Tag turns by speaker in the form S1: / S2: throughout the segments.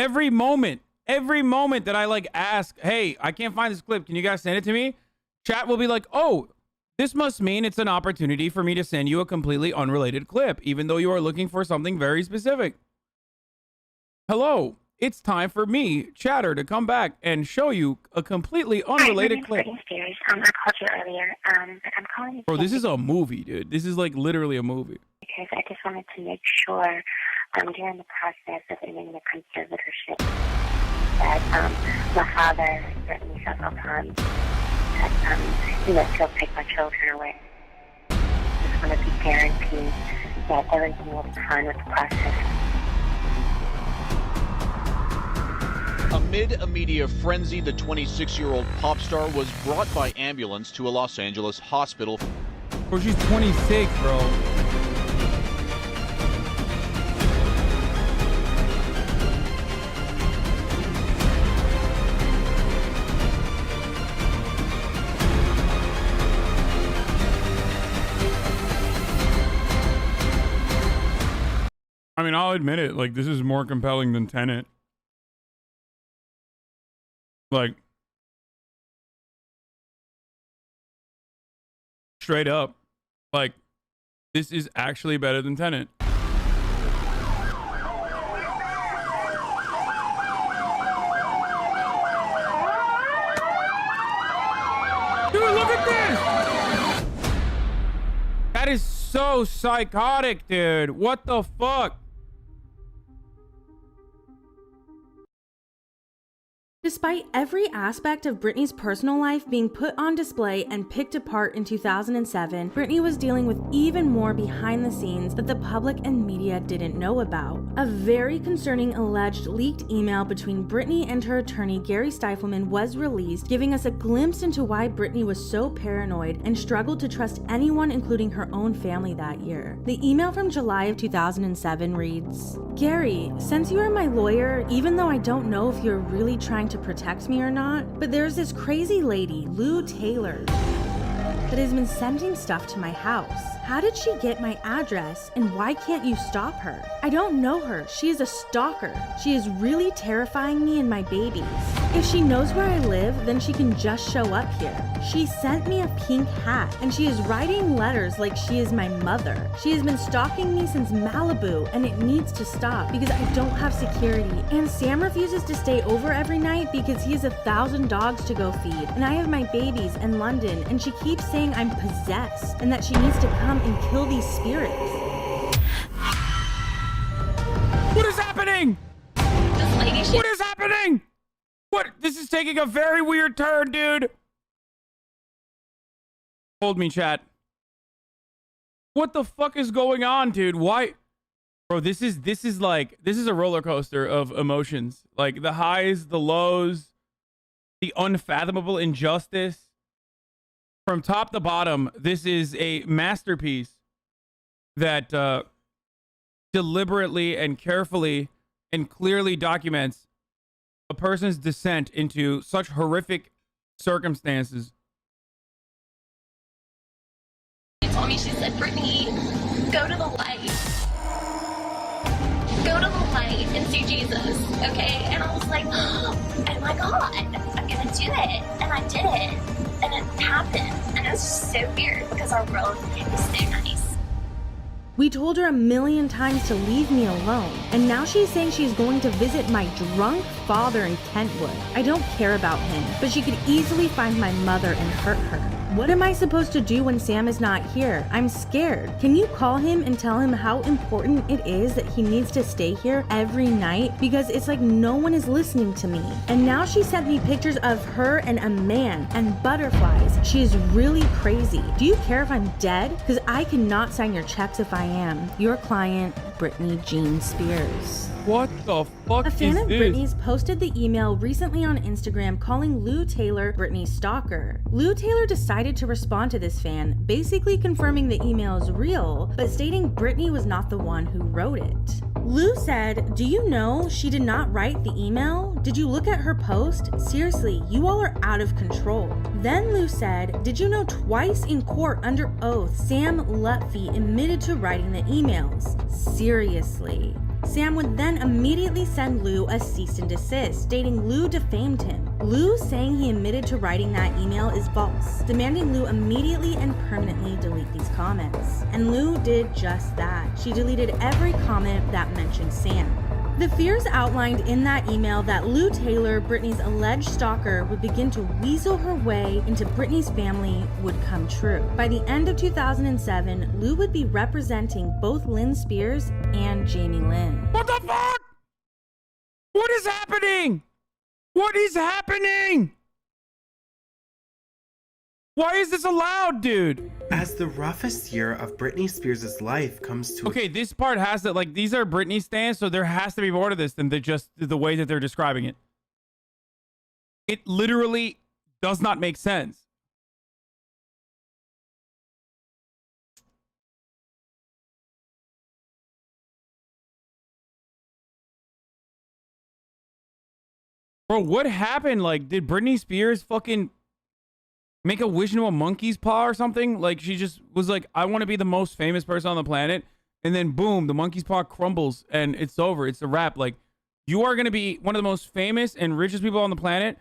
S1: every moment that I like ask, hey, I can't find this clip, can you guys send it to me? Chat will be like, oh, this must mean it's an opportunity for me to send you a completely unrelated clip, even though you are looking for something very specific. Hello, it's time for me, Chatter, to come back and show you a completely unrelated clip.
S2: Britney Spears. I called you earlier, but I'm calling you.
S1: Bro, this is a movie, dude. This is like literally a movie.
S2: Because I just wanted to make sure during the process of ending the conservatorship that my father certainly several times that still take my children away. I just want to be guaranteed that everything will be fine with the process.
S3: Amid a media frenzy, the 26-year-old pop star was brought by ambulance to a Los Angeles hospital.
S1: Bro, she's 26, bro. I mean, I'll admit it. Like, this is more compelling than Tenet. Like, straight up, like, this is actually better than Tenet. Dude, look at this! That is so psychotic, dude. What the fuck?
S4: Despite every aspect of Britney's personal life being put on display and picked apart in 2007, Britney was dealing with even more behind the scenes that the public and media didn't know about. A very concerning alleged leaked email between Britney and her attorney Gary Stifelman was released, giving us a glimpse into why Britney was so paranoid and struggled to trust anyone, including her own family that year. The email from July of 2007 reads, "Gary, since you are my lawyer, even though I don't know if you're really trying to protect me or not, but there's this crazy lady, Lou Taylor, that has been sending stuff to my house. How did she get my address, and why can't you stop her? I don't know her. She is a stalker. She is really terrifying me and my babies. If she knows where I live, then she can just show up here. She sent me a pink hat, and she is writing letters like she is my mother. She has been stalking me since Malibu, and it needs to stop because I don't have security. And Sam refuses to stay over every night because he has 1,000 dogs to go feed, and I have my babies in London, and she keeps saying I'm possessed and that she needs to come and kill these spirits."
S1: What is happening? What is happening? What? This is taking a very weird turn, dude. Hold me, chat. What the fuck is going on, dude? Why? Bro, this is a roller coaster of emotions. Like the highs, the lows, the unfathomable injustice. From top to bottom, this is a masterpiece that deliberately and carefully and clearly documents a person's descent into such horrific circumstances.
S5: She told me, she said, "Britney, go to the light. Go to the light and see Jesus, okay?" And I was like, oh my God, I'm gonna do it. And I did it. And it happened. And it was just so weird because our world is so nice.
S4: We told her 1,000,000 times to leave me alone, and now she's saying she's going to visit my drunk father in Kentwood. I don't care about him, but she could easily find my mother and hurt her. What am I supposed to do when Sam is not here? I'm scared. Can you call him and tell him how important it is that he needs to stay here every night? Because it's like no one is listening to me. And now she sent me pictures of her and a man and butterflies. She is really crazy. Do you care if I'm dead? Because I cannot sign your checks if I am. Your client, Britney Jean Spears.
S1: What the fuck is this?
S4: A fan of Britney's posted the email recently on Instagram calling Lou Taylor Britney's stalker. Lou Taylor decided to respond to this fan, basically confirming the email is real, but stating Britney was not the one who wrote it. Lou said, "Do you know she did not write the email? Did you look at her post? Seriously, you all are out of control." Then Lou said, "Did you know twice in court under oath, Sam Lutfi admitted to writing the emails? Seriously." Sam would then immediately send Lou a cease and desist, stating Lou defamed him. Lou saying he admitted to writing that email is false, demanding Lou immediately and permanently delete these comments. And Lou did just that. She deleted every comment that mentioned Sam. The fears outlined in that email that Lou Taylor, Britney's alleged stalker, would begin to weasel her way into Britney's family would come true. By the end of 2007, Lou would be representing both Lynn Spears and Jamie Lynn.
S1: What the fuck? What is happening? What is happening? Why is this allowed, dude?
S6: As the roughest year of Britney Spears' life comes to
S1: Okay, this part has to, like, these are Britney stans, so there has to be more to this than just the way that they're describing it. It literally does not make sense. Bro, what happened? Like, did Britney Spears fucking make a wish into a monkey's paw or something? Like, she just was like, I want to be the most famous person on the planet. And then boom, the monkey's paw crumbles and it's over. It's a wrap. Like, you are going to be one of the most famous and richest people on the planet.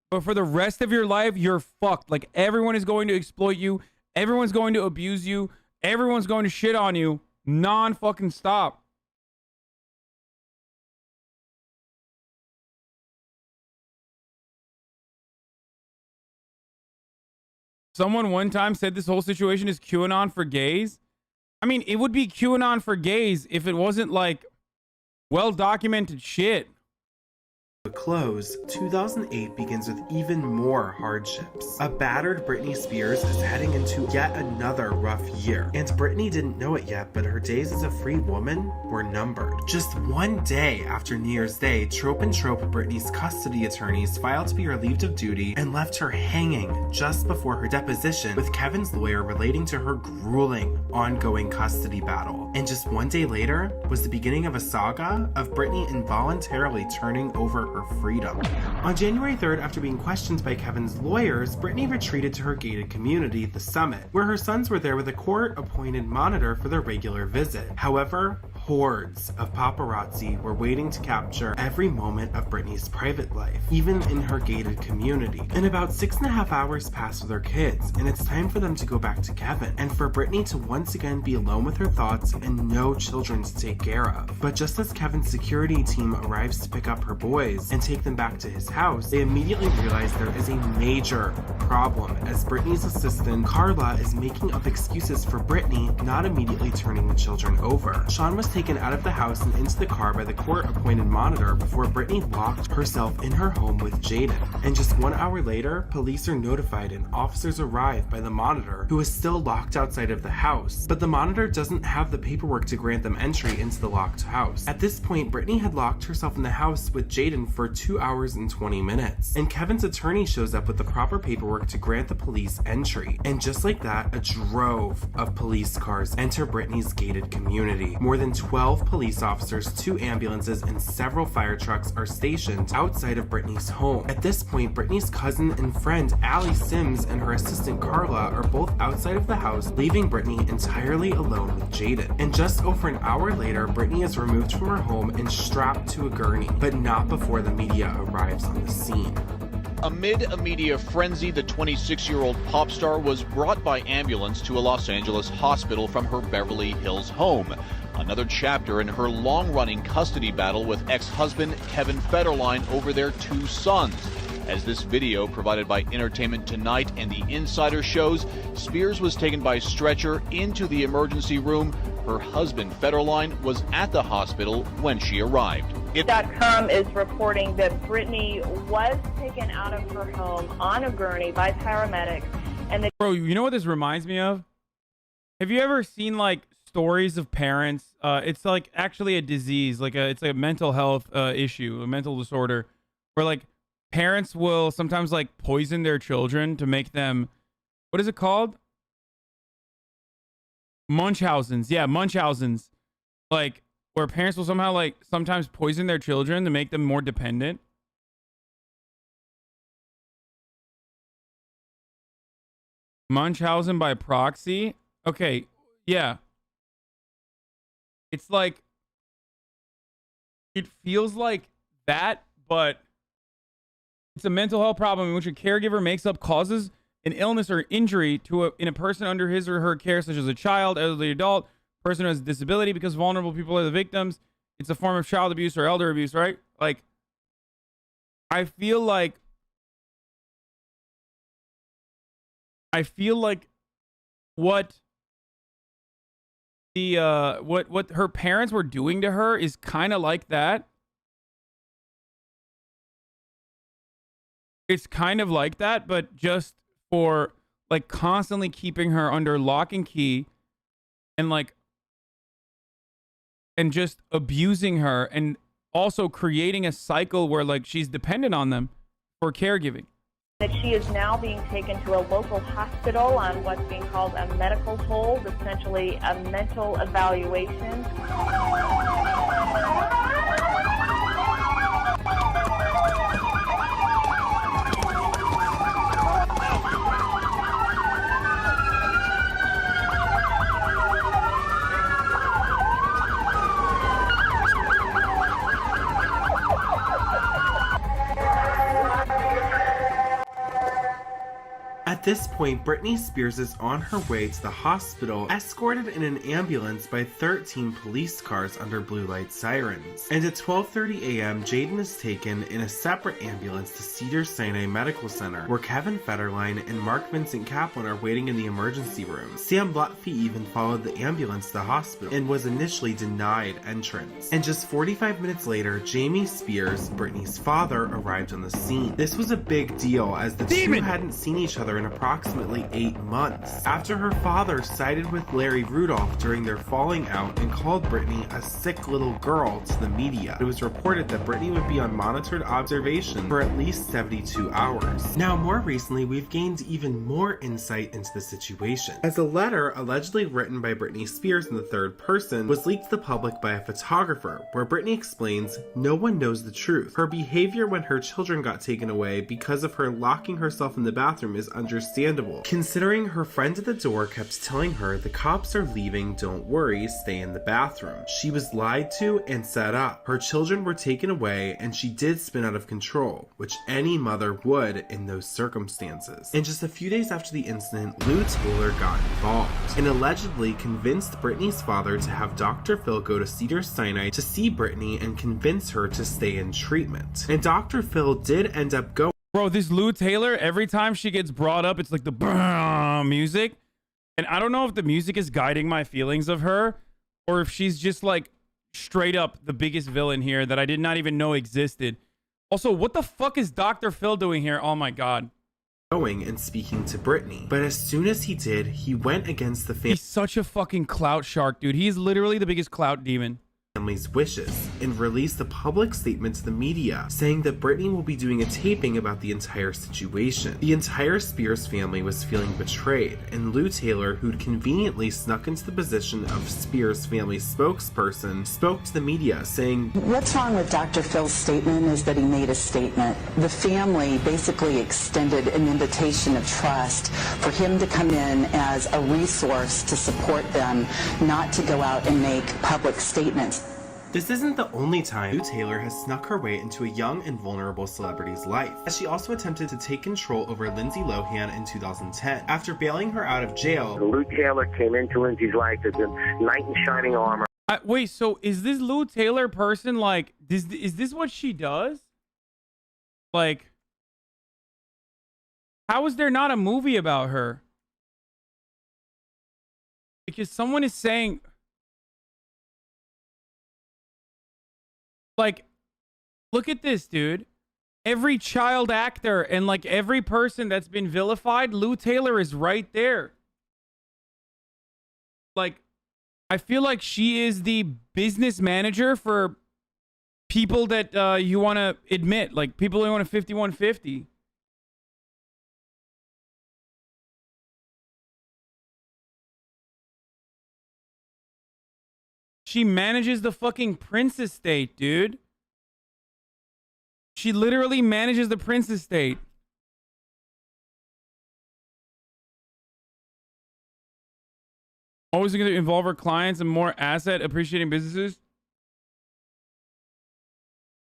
S1: But for the rest of your life, you're fucked. Like, everyone is going to exploit you. Everyone's going to abuse you. Everyone's going to shit on you. Non-fucking stop. Someone one time said this whole situation is QAnon for gays. I mean, it would be QAnon for gays if it wasn't like well-documented shit.
S6: a close, 2008 begins with even more hardships. A battered Britney Spears is heading into yet another rough year, and Britney didn't know it yet, but her days as a free woman were numbered. Just one day after New Year's Day, Trope and Trope, Britney's custody attorneys, filed to be relieved of duty and left her hanging just before her deposition with Kevin's lawyer relating to her grueling, ongoing custody battle. And just one day later was the beginning of a saga of Britney involuntarily turning over her freedom. On January 3rd, after being questioned by Kevin's lawyers, Britney retreated to her gated community, The Summit, where her sons were there with a court-appointed monitor for their regular visit. However, hordes of paparazzi were waiting to capture every moment of Britney's private life, even in her gated community. And about 6.5 hours pass with her kids, and it's time for them to go back to Kevin, and for Britney to once again be alone with her thoughts and no children to take care of. But just as Kevin's security team arrives to pick up her boys and take them back to his house, they immediately realize there is a major problem, as Britney's assistant, Carla, is making up excuses for Britney not immediately turning the children over. Sean was taken out of the house and into the car by the court-appointed monitor before Britney locked herself in her home with Jaden. And just 1 hour later, police are notified and officers arrive by the monitor, who is still locked outside of the house. But the monitor doesn't have the paperwork to grant them entry into the locked house. At this point, Britney had locked herself in the house with Jaden for 2 hours and 20 minutes. And Kevin's attorney shows up with the proper paperwork to grant the police entry. And just like that, a drove of police cars enter Britney's gated community. More than 12 police officers, 2 ambulances, and several fire trucks are stationed outside of Britney's home. At this point, Britney's cousin and friend, Allie Sims, and her assistant, Carla, are both outside of the house, leaving Britney entirely alone with Jaden. And just over an hour later, Britney is removed from her home and strapped to a gurney, but not before the media arrives on the scene.
S3: Amid a media frenzy, the 26-year-old pop star was brought by ambulance to a Los Angeles hospital from her Beverly Hills home. Another chapter in her long-running custody battle with ex-husband Kevin Federline over their 2 sons. As this video provided by Entertainment Tonight and The Insider shows, Spears was taken by stretcher into the emergency room. Her husband, Federline, was at the hospital when she arrived.
S7: .com is reporting that Britney was taken out of her home on a gurney by paramedics. And
S1: Bro, you know what this reminds me of? Have you ever seen like stories of parents? It's like actually a disease, like it's a mental health issue, a mental disorder, where like parents will sometimes like poison their children to make them, what is it called? Munchausen's. Yeah, Munchausen's. Like, where parents will somehow like sometimes poison their children to make them more dependent. Munchausen by proxy. Okay, yeah. It's like It feels like that, but it's a mental health problem in which a caregiver makes up causes an illness or injury in a person under his or her care, such as a child, elderly adult, person who has a disability, because vulnerable people are the victims. It's a form of child abuse or elder abuse, right? Like, I feel like what what her parents were doing to her is kind of like that. It's kind of like that, but just for like constantly keeping her under lock and key and like and just abusing her and also creating a cycle where like she's dependent on them for caregiving.
S7: That she is now being taken to a local hospital on what's being called a medical hold, essentially a mental evaluation.
S6: At this point, Britney Spears is on her way to the hospital, escorted in an ambulance by 13 police cars under blue light sirens. And at 12:30 a.m., Jaden is taken in a separate ambulance to Cedars-Sinai Medical Center, where Kevin Federline and Mark Vincent Kaplan are waiting in the emergency room. Sam Lutfi even followed the ambulance to the hospital and was initially denied entrance. And just 45 minutes later, Jamie Spears, Britney's father, arrived on the scene. This was a big deal as the two hadn't seen each other in approximately 8 months, after her father sided with Larry Rudolph during their falling out and called Britney a sick little girl to the media. It was reported that Britney would be on monitored observation for at least 72 hours. Now, more recently, we've gained even more insight into the situation, as a letter allegedly written by Britney Spears in the third person was leaked to the public by a photographer, where Britney explains no one knows the truth. Her behavior when her children got taken away because of her locking herself in the bathroom is understandable, considering her friend at the door kept telling her the cops are leaving, don't worry, stay in the bathroom. She was lied to and set up. Her children were taken away and she did spin out of control, which any mother would in those circumstances. And just a few days after the incident, Lou Taylor got involved and allegedly convinced Britney's father to have Dr. Phil go to Cedars-Sinai to see Britney and convince her to stay in treatment. And Dr. Phil did end up going.
S1: Bro, this Lou Taylor, every time she gets brought up, it's like the music. And I don't know if the music is guiding my feelings of her or if she's just like straight up the biggest villain here that I did not even know existed. Also, what the fuck is Dr. Phil doing here? Oh my God.
S6: Going and speaking to Britney. But as soon as he did, he went against the
S1: He's such a fucking clout shark, dude. He's literally the biggest clout demon.
S6: Family's wishes and released a public statement to the media saying that Britney will be doing a taping about the entire situation. The entire Spears family was feeling betrayed, and Lou Taylor, who'd conveniently snuck into the position of Spears family spokesperson, spoke to the media saying,
S8: "What's wrong with Dr. Phil's statement is that he made a statement. The family basically extended an invitation of trust for him to come in as a resource to support them, not to go out and make public statements."
S6: This isn't the only time Lou Taylor has snuck her way into a young and vulnerable celebrity's life, as she also attempted to take control over Lindsay Lohan in 2010. After bailing her out of jail,
S9: Lou Taylor came into Lindsay's life as a knight in shining armor.
S1: Wait, so is this Lou Taylor person like, is this what she does? Like, how is there not a movie about her? Because someone is saying... Like, look at this, dude. Every child actor and like every person that's been vilified, Lou Taylor is right there. Like, I feel like she is the business manager for people that you want to admit, like people who want a 5150. She manages the fucking Prince estate, dude. She literally manages the Prince estate. Always going to involve her clients in more asset appreciating businesses.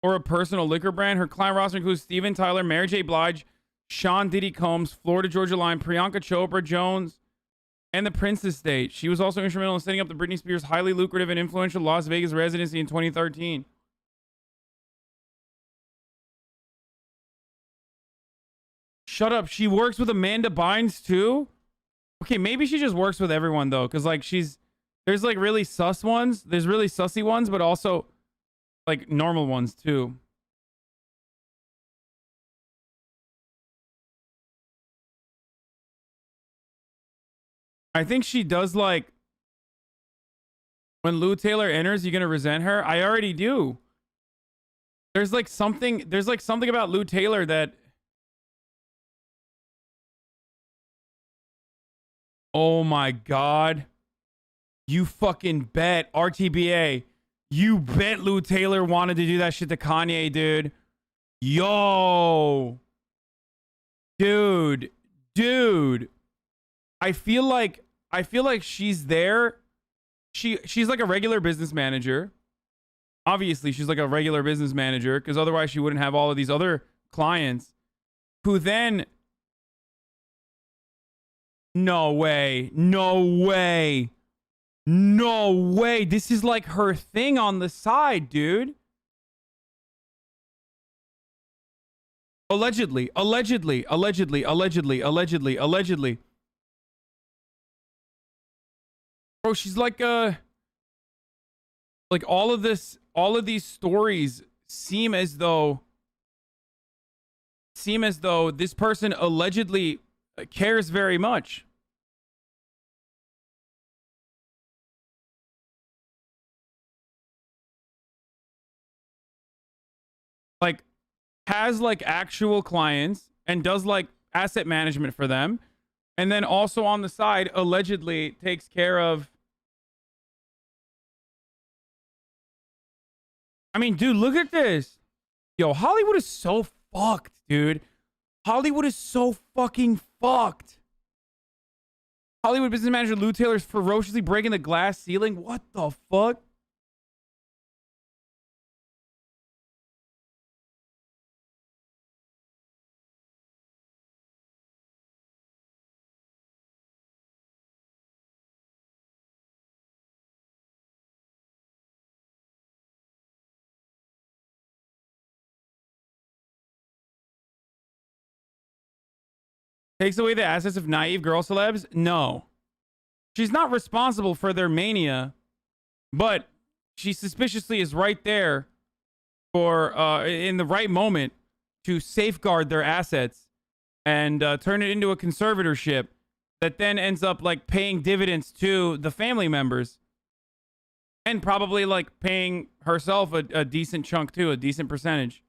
S1: or a personal liquor brand. Her client roster includes Steven Tyler, Mary J. Blige, Sean Diddy Combs, Florida Georgia Line, Priyanka Chopra Jones, and the Prince Estate. She was also instrumental in setting up the Britney Spears' highly lucrative and influential Las Vegas residency in 2013. Shut up. She works with Amanda Bynes too? Okay, maybe she just works with everyone though, because like there's like really sus ones. There's really sussy ones, but also like normal ones too. I think she does like when Lou Taylor enters, you're gonna resent her. I already do. There's like something about Lou Taylor that, oh my God. You fucking bet, RTBA. You bet Lou Taylor wanted to do that shit to Kanye, dude. Yo. Dude. I feel like she's there. She's like a regular business manager. Obviously, she's like a regular business manager because otherwise she wouldn't have all of these other clients who then... No way. This is like her thing on the side, dude. Allegedly. Bro, she's like all of these stories seem as though this person allegedly cares very much. Like has like actual clients and does like asset management for them, and then also on the side allegedly takes care of... I mean, dude, look at this. Yo, Hollywood is so fucked, dude. Hollywood is so fucking fucked. Hollywood business manager Lou Taylor's ferociously breaking the glass ceiling. What the fuck? Takes away the assets of naive girl celebs? No. She's not responsible for their mania, but she suspiciously is right there for in the right moment to safeguard their assets and turn it into a conservatorship that then ends up like paying dividends to the family members and probably like paying herself a decent chunk too, a decent percentage.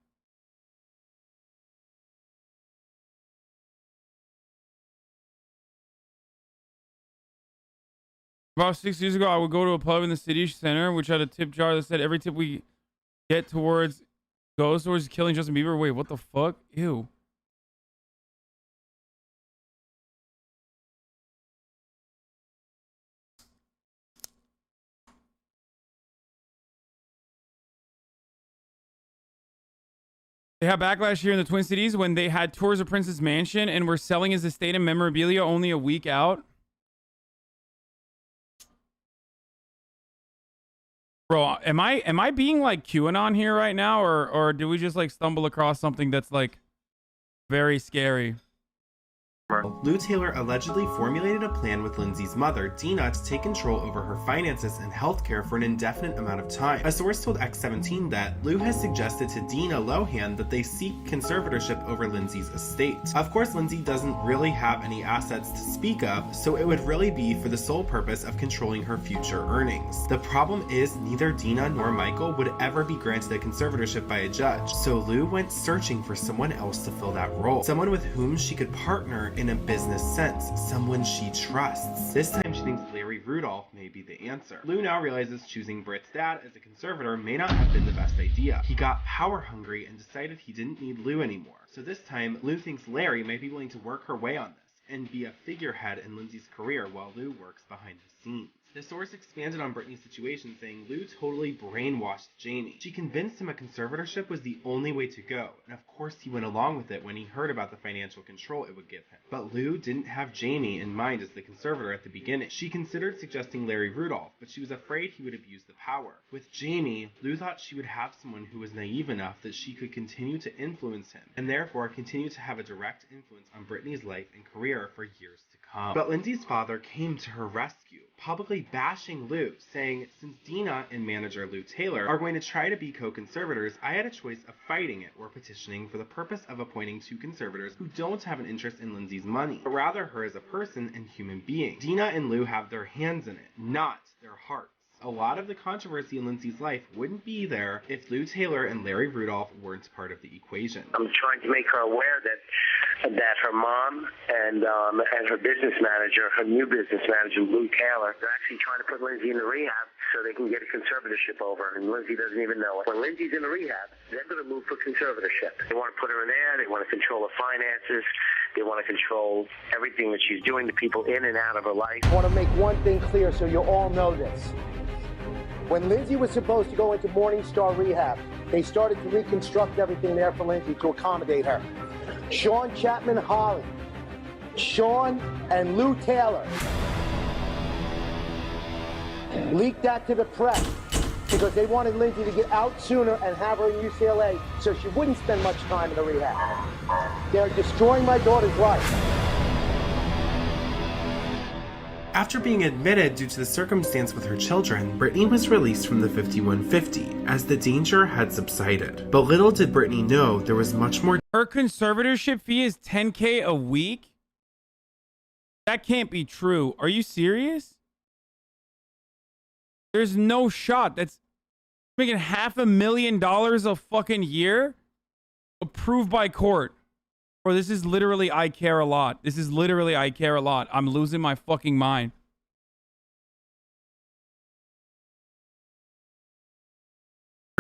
S1: About 6 years ago, I would go to a pub in the city center, which had a tip jar that said every tip we get goes towards killing Justin Bieber. Wait, what the fuck? Ew. They had backlash here in the Twin Cities when they had tours of Prince's mansion and were selling his estate and memorabilia only a week out. Bro, am I being like QAnon here right now, or do we just like stumble across something that's like very scary?
S6: Lou Taylor allegedly formulated a plan with Lindsay's mother, Dina, to take control over her finances and healthcare for an indefinite amount of time. A source told X17 that Lou has suggested to Dina Lohan that they seek conservatorship over Lindsay's estate. Of course, Lindsay doesn't really have any assets to speak of, so it would really be for the sole purpose of controlling her future earnings. The problem is neither Dina nor Michael would ever be granted a conservatorship by a judge, so Lou went searching for someone else to fill that role. Someone with whom she could partner in a business sense, someone she trusts. This time she thinks Larry Rudolph may be the answer. Lou now realizes choosing Britt's dad as a conservator may not have been the best idea. He got power hungry and decided he didn't need Lou anymore. So this time, Lou thinks Larry might be willing to work her way on this and be a figurehead in Lindsay's career while Lou works behind the scenes. The source expanded on Britney's situation, saying Lou totally brainwashed Jamie. She convinced him a conservatorship was the only way to go, and of course he went along with it when he heard about the financial control it would give him. But Lou didn't have Jamie in mind as the conservator at the beginning. She considered suggesting Larry Rudolph, but she was afraid he would abuse the power. With Jamie, Lou thought she would have someone who was naive enough that she could continue to influence him, and therefore continue to have a direct influence on Britney's life and career for years to come. But Lindsay's father came to her rescue, publicly bashing Lou, saying, "Since Dina and manager Lou Taylor are going to try to be co-conservators, I had a choice of fighting it or petitioning for the purpose of appointing two conservators who don't have an interest in Lindsay's money, but rather her as a person and human being. Dina and Lou have their hands in it, not their hearts. A lot of the controversy in Lindsay's life wouldn't be there if Lou Taylor and Larry Rudolph weren't part of the equation."
S9: I'm trying to make her aware that her mom and her business manager, her new business manager, Lou Taylor, they're actually trying to put Lindsay in the rehab so they can get a conservatorship over, and Lindsay doesn't even know it. When Lindsay's in the rehab, they're going to move for conservatorship. They want to put her in there. They want to control her finances. They want to control everything that she's doing to people in and out of her life.
S10: I want to make one thing clear so you all know this. When Lindsay was supposed to go into Morningstar Rehab, they started to reconstruct everything there for Lindsay to accommodate her. Sean Chapman Holly, Sean and Lou Taylor leaked that to the press because they wanted Lindsay to get out sooner and have her in UCLA so she wouldn't spend much time in the rehab. They're destroying my daughter's life.
S6: After being admitted due to the circumstance with her children, Britney was released from the 5150 as the danger had subsided. But little did Britney know there was much more.
S1: Her conservatorship fee is $10K a week? That can't be true. Are you serious? There's no shot. That's making $500,000 a fucking year? Approved by court. Bro, this is literally I care a lot. This is literally I care a lot. I'm losing my fucking mind.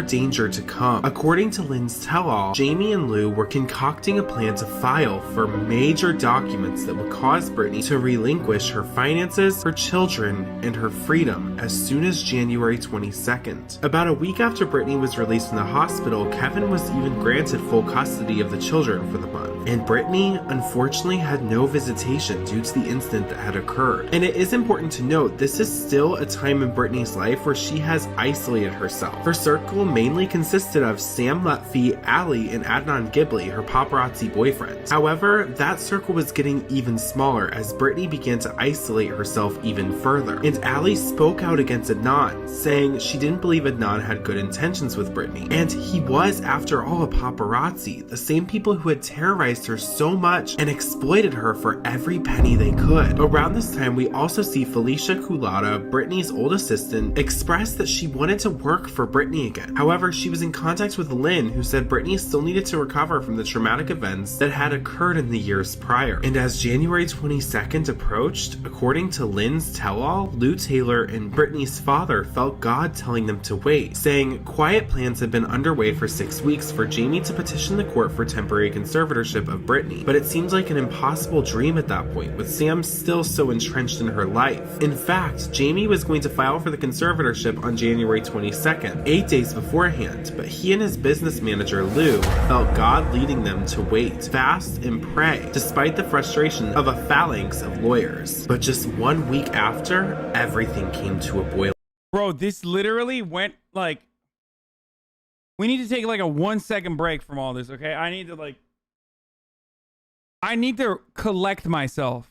S6: Danger to come. According to Lynn's tell-all, Jamie and Lou were concocting a plan to file for major documents that would cause Britney to relinquish her finances, her children, and her freedom as soon as January 22nd. About a week after Britney was released from the hospital, Kevin was even granted full custody of the children for the month. And Britney, unfortunately, had no visitation due to the incident that had occurred. And it is important to note, this is still a time in Britney's life where she has isolated herself. Her circle mainly consisted of Sam Lutfi, Ali, and Adnan Ghibli, her paparazzi boyfriend. However, that circle was getting even smaller as Britney began to isolate herself even further. And Ali spoke out against Adnan, saying she didn't believe Adnan had good intentions with Britney. And he was, after all, a paparazzi, the same people who had terrorized her so much and exploited her for every penny they could. Around this time, we also see Felicia Culotta, Britney's old assistant, express that she wanted to work for Britney again. However, she was in contact with Lynn, who said Britney still needed to recover from the traumatic events that had occurred in the years prior. And as January 22nd approached, according to Lynn's tell-all, Lou Taylor and Britney's father felt God telling them to wait, saying quiet plans had been underway for 6 weeks for Jamie to petition the court for temporary conservatorship of Britney. But it seems like an impossible dream at that point, with Sam still so entrenched in her life. In fact, Jamie was going to file for the conservatorship on January 22nd, 8 days beforehand, but he and his business manager Lou felt God leading them to wait, fast, and pray, despite the frustration of a phalanx of lawyers. But just 1 week after, everything came to a boil.
S1: Bro, this literally went like... We need to take like a 1 second break from all this, okay? I need to collect myself.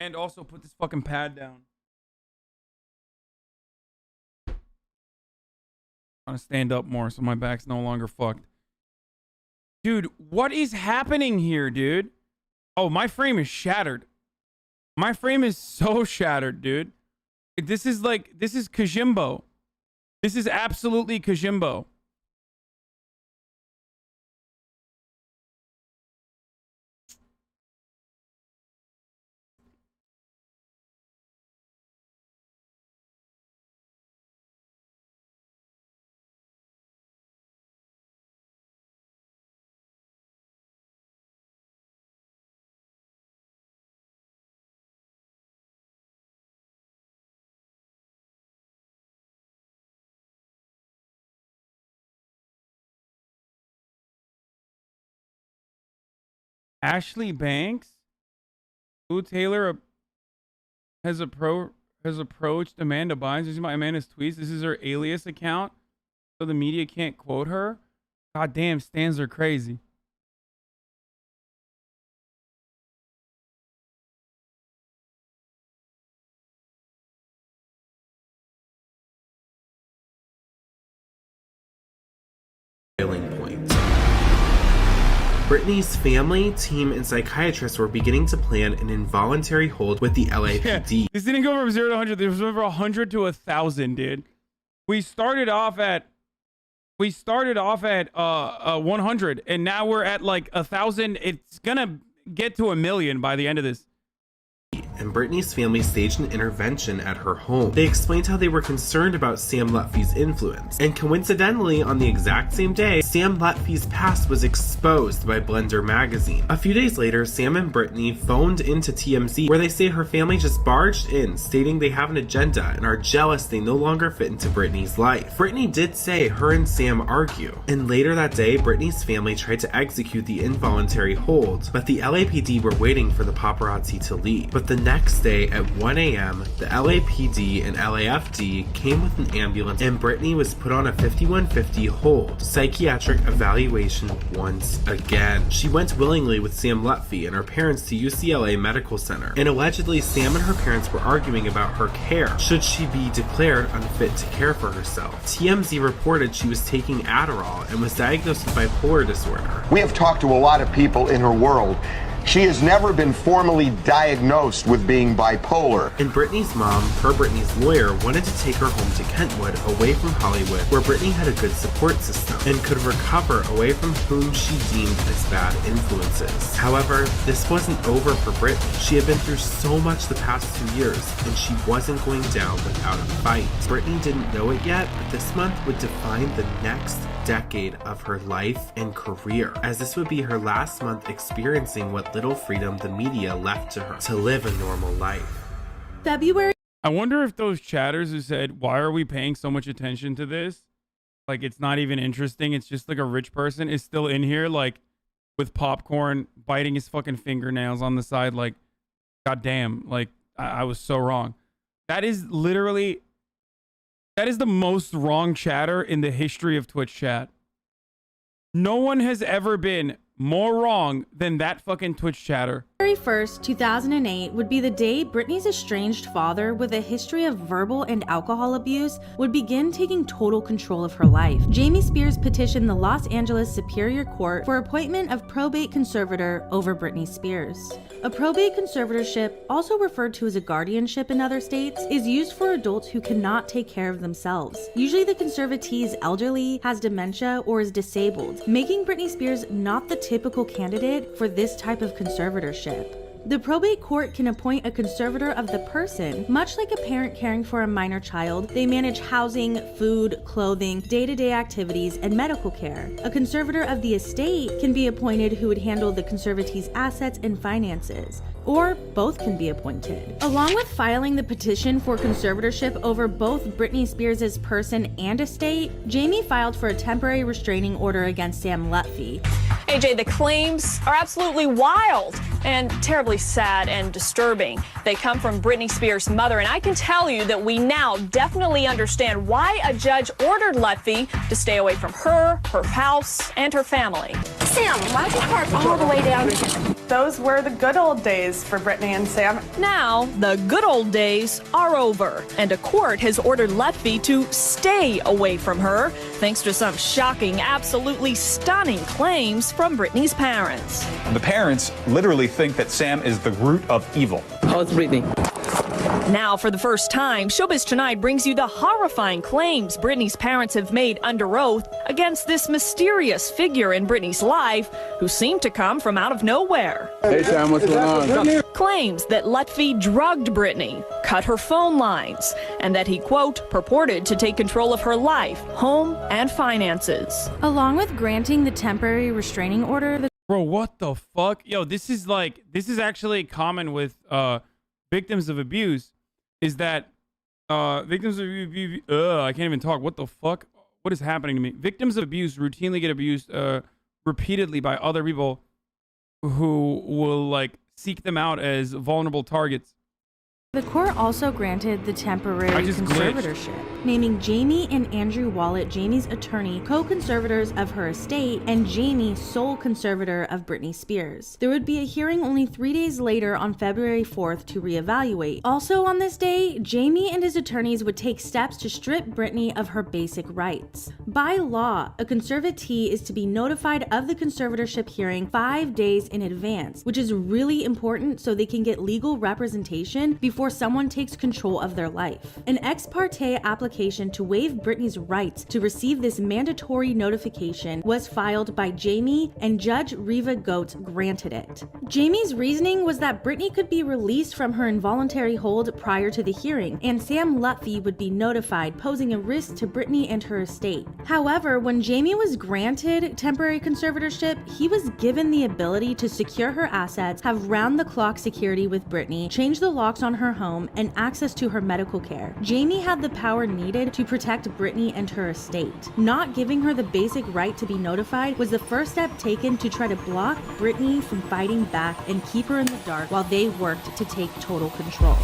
S1: And also put this fucking pad down. I'm trying to stand up more so my back's no longer fucked. Dude, what is happening here, dude? Oh, my frame is shattered. My frame is so shattered, dude. This is Kajimbo. This is absolutely Kajimbo. Ashley Banks, Lou Taylor has approached Amanda Bynes. This is my Amanda's tweets. This is her alias account, so the media can't quote her. God damn, stans are crazy.
S6: Point. Britney's family, team, and psychiatrists were beginning to plan an involuntary hold with the LAPD.
S1: Yeah, this didn't go from 0 to 100. This was over 100 to 1,000, dude. We started off at 100, and now we're at like 1,000. It's gonna get to 1,000,000 by the end of this.
S6: And Britney's family staged an intervention at her home. They explained how they were concerned about Sam Lutfi's influence. And coincidentally, on the exact same day, Sam Lutfi's past was exposed by Blender magazine. A few days later, Sam and Britney phoned into TMZ, where they say her family just barged in, stating they have an agenda and are jealous they no longer fit into Britney's life. Britney did say her and Sam argue. And later that day, Britney's family tried to execute the involuntary hold, but the LAPD were waiting for the paparazzi to leave. But the next day at 1 a.m., the LAPD and LAFD came with an ambulance and Britney was put on a 5150 hold, psychiatric evaluation once again. She went willingly with Sam Lutfi and her parents to UCLA Medical Center, and allegedly Sam and her parents were arguing about her care. Should she be declared unfit to care for herself? TMZ reported she was taking Adderall and was diagnosed with bipolar disorder.
S11: We have talked to a lot of people in her world. She has never been formally diagnosed with being bipolar.
S6: And Britney's mom, per Britney's lawyer, wanted to take her home to Kentwood, away from Hollywood, where Britney had a good support system and could recover away from whom she deemed as bad influences. However, this wasn't over for Britney. She had been through so much the past 2 years, and she wasn't going down without a fight. Britney didn't know it yet, but this month would define the next decade of her life and career, as this would be her last month experiencing what little freedom the media left to her to live a normal life.
S4: February.
S1: I wonder if those chatters who said, why are we paying so much attention to this? Like, it's not even interesting. It's just like a rich person is still in here, like, with popcorn, biting his fucking fingernails on the side. Like, goddamn, like, I was so wrong. That is literally... That is the most wrong chatter in the history of Twitch chat. No one has ever been more wrong than that fucking Twitch chatter.
S4: February 1st, 2008 would be the day Britney's estranged father, with a history of verbal and alcohol abuse, would begin taking total control of her life. Jamie Spears petitioned the Los Angeles Superior Court for appointment of probate conservator over Britney Spears. A probate conservatorship, also referred to as a guardianship in other states, is used for adults who cannot take care of themselves. Usually the conservatee is elderly, has dementia, or is disabled, making Britney Spears not the typical candidate for this type of conservatorship. The probate court can appoint a conservator of the person. Much like a parent caring for a minor child, they manage housing, food, clothing, day-to-day activities, and medical care. A conservator of the estate can be appointed who would handle the conservatee's assets and finances, or both can be appointed. Along with filing the petition for conservatorship over both Britney Spears' person and estate, Jamie filed for a temporary restraining order against Sam Lutfi.
S12: AJ, the claims are absolutely wild and terribly sad and disturbing. They come from Britney Spears' mother, and I can tell you that we now definitely understand why a judge ordered Lutfi to stay away from her house, and her family.
S5: Sam, why'd you park all the way down here?
S13: Those were the good old days for Britney and Sam.
S12: Now, the good old days are over, and a court has ordered Lutfi to stay away from her, thanks to some shocking, absolutely stunning claims from Britney's parents.
S14: The parents literally think that Sam is the root of evil.
S15: How's Britney?
S12: Now, for the first time, Showbiz Tonight brings you the horrifying claims Britney's parents have made under oath against this mysterious figure in Britney's life who seemed to come from out of nowhere.
S15: Hey, Sam, what's going on?
S12: Claims that Lutfi drugged Britney, cut her phone lines, and that he, quote, purported to take control of her life, home, and finances.
S4: Along with granting the temporary restraining order, the
S1: Bro, what the fuck? Yo, this is actually common with victims of abuse, is that victims of abuse, I can't even talk. What the fuck? What is happening to me? Victims of abuse routinely get abused repeatedly by other people who will like seek them out as vulnerable targets.
S4: The court also granted the temporary conservatorship, naming Jamie and Andrew Wallet, Jamie's attorney, co-conservators of her estate, and Jamie sole conservator of Britney Spears. There would be a hearing only 3 days later on February 4th to reevaluate. Also on this day, Jamie and his attorneys would take steps to strip Britney of her basic rights. By law, a conservatee is to be notified of the conservatorship hearing 5 days in advance, which is really important so they can get legal representation before someone takes control of their life. An ex parte application to waive Britney's rights to receive this mandatory notification was filed by Jamie, and Judge Reva Goetz granted it. Jamie's reasoning was that Britney could be released from her involuntary hold prior to the hearing, and Sam Lutfi would be notified, posing a risk to Britney and her estate. However, when Jamie was granted temporary conservatorship, he was given the ability to secure her assets, have round-the-clock security with Britney, change the locks on her home, and access to her medical care. Jamie had the power needed to protect Britney and her estate. Not giving her the basic right to be notified was the first step taken to try to block Britney from fighting back and keep her in the dark while they worked to take total control.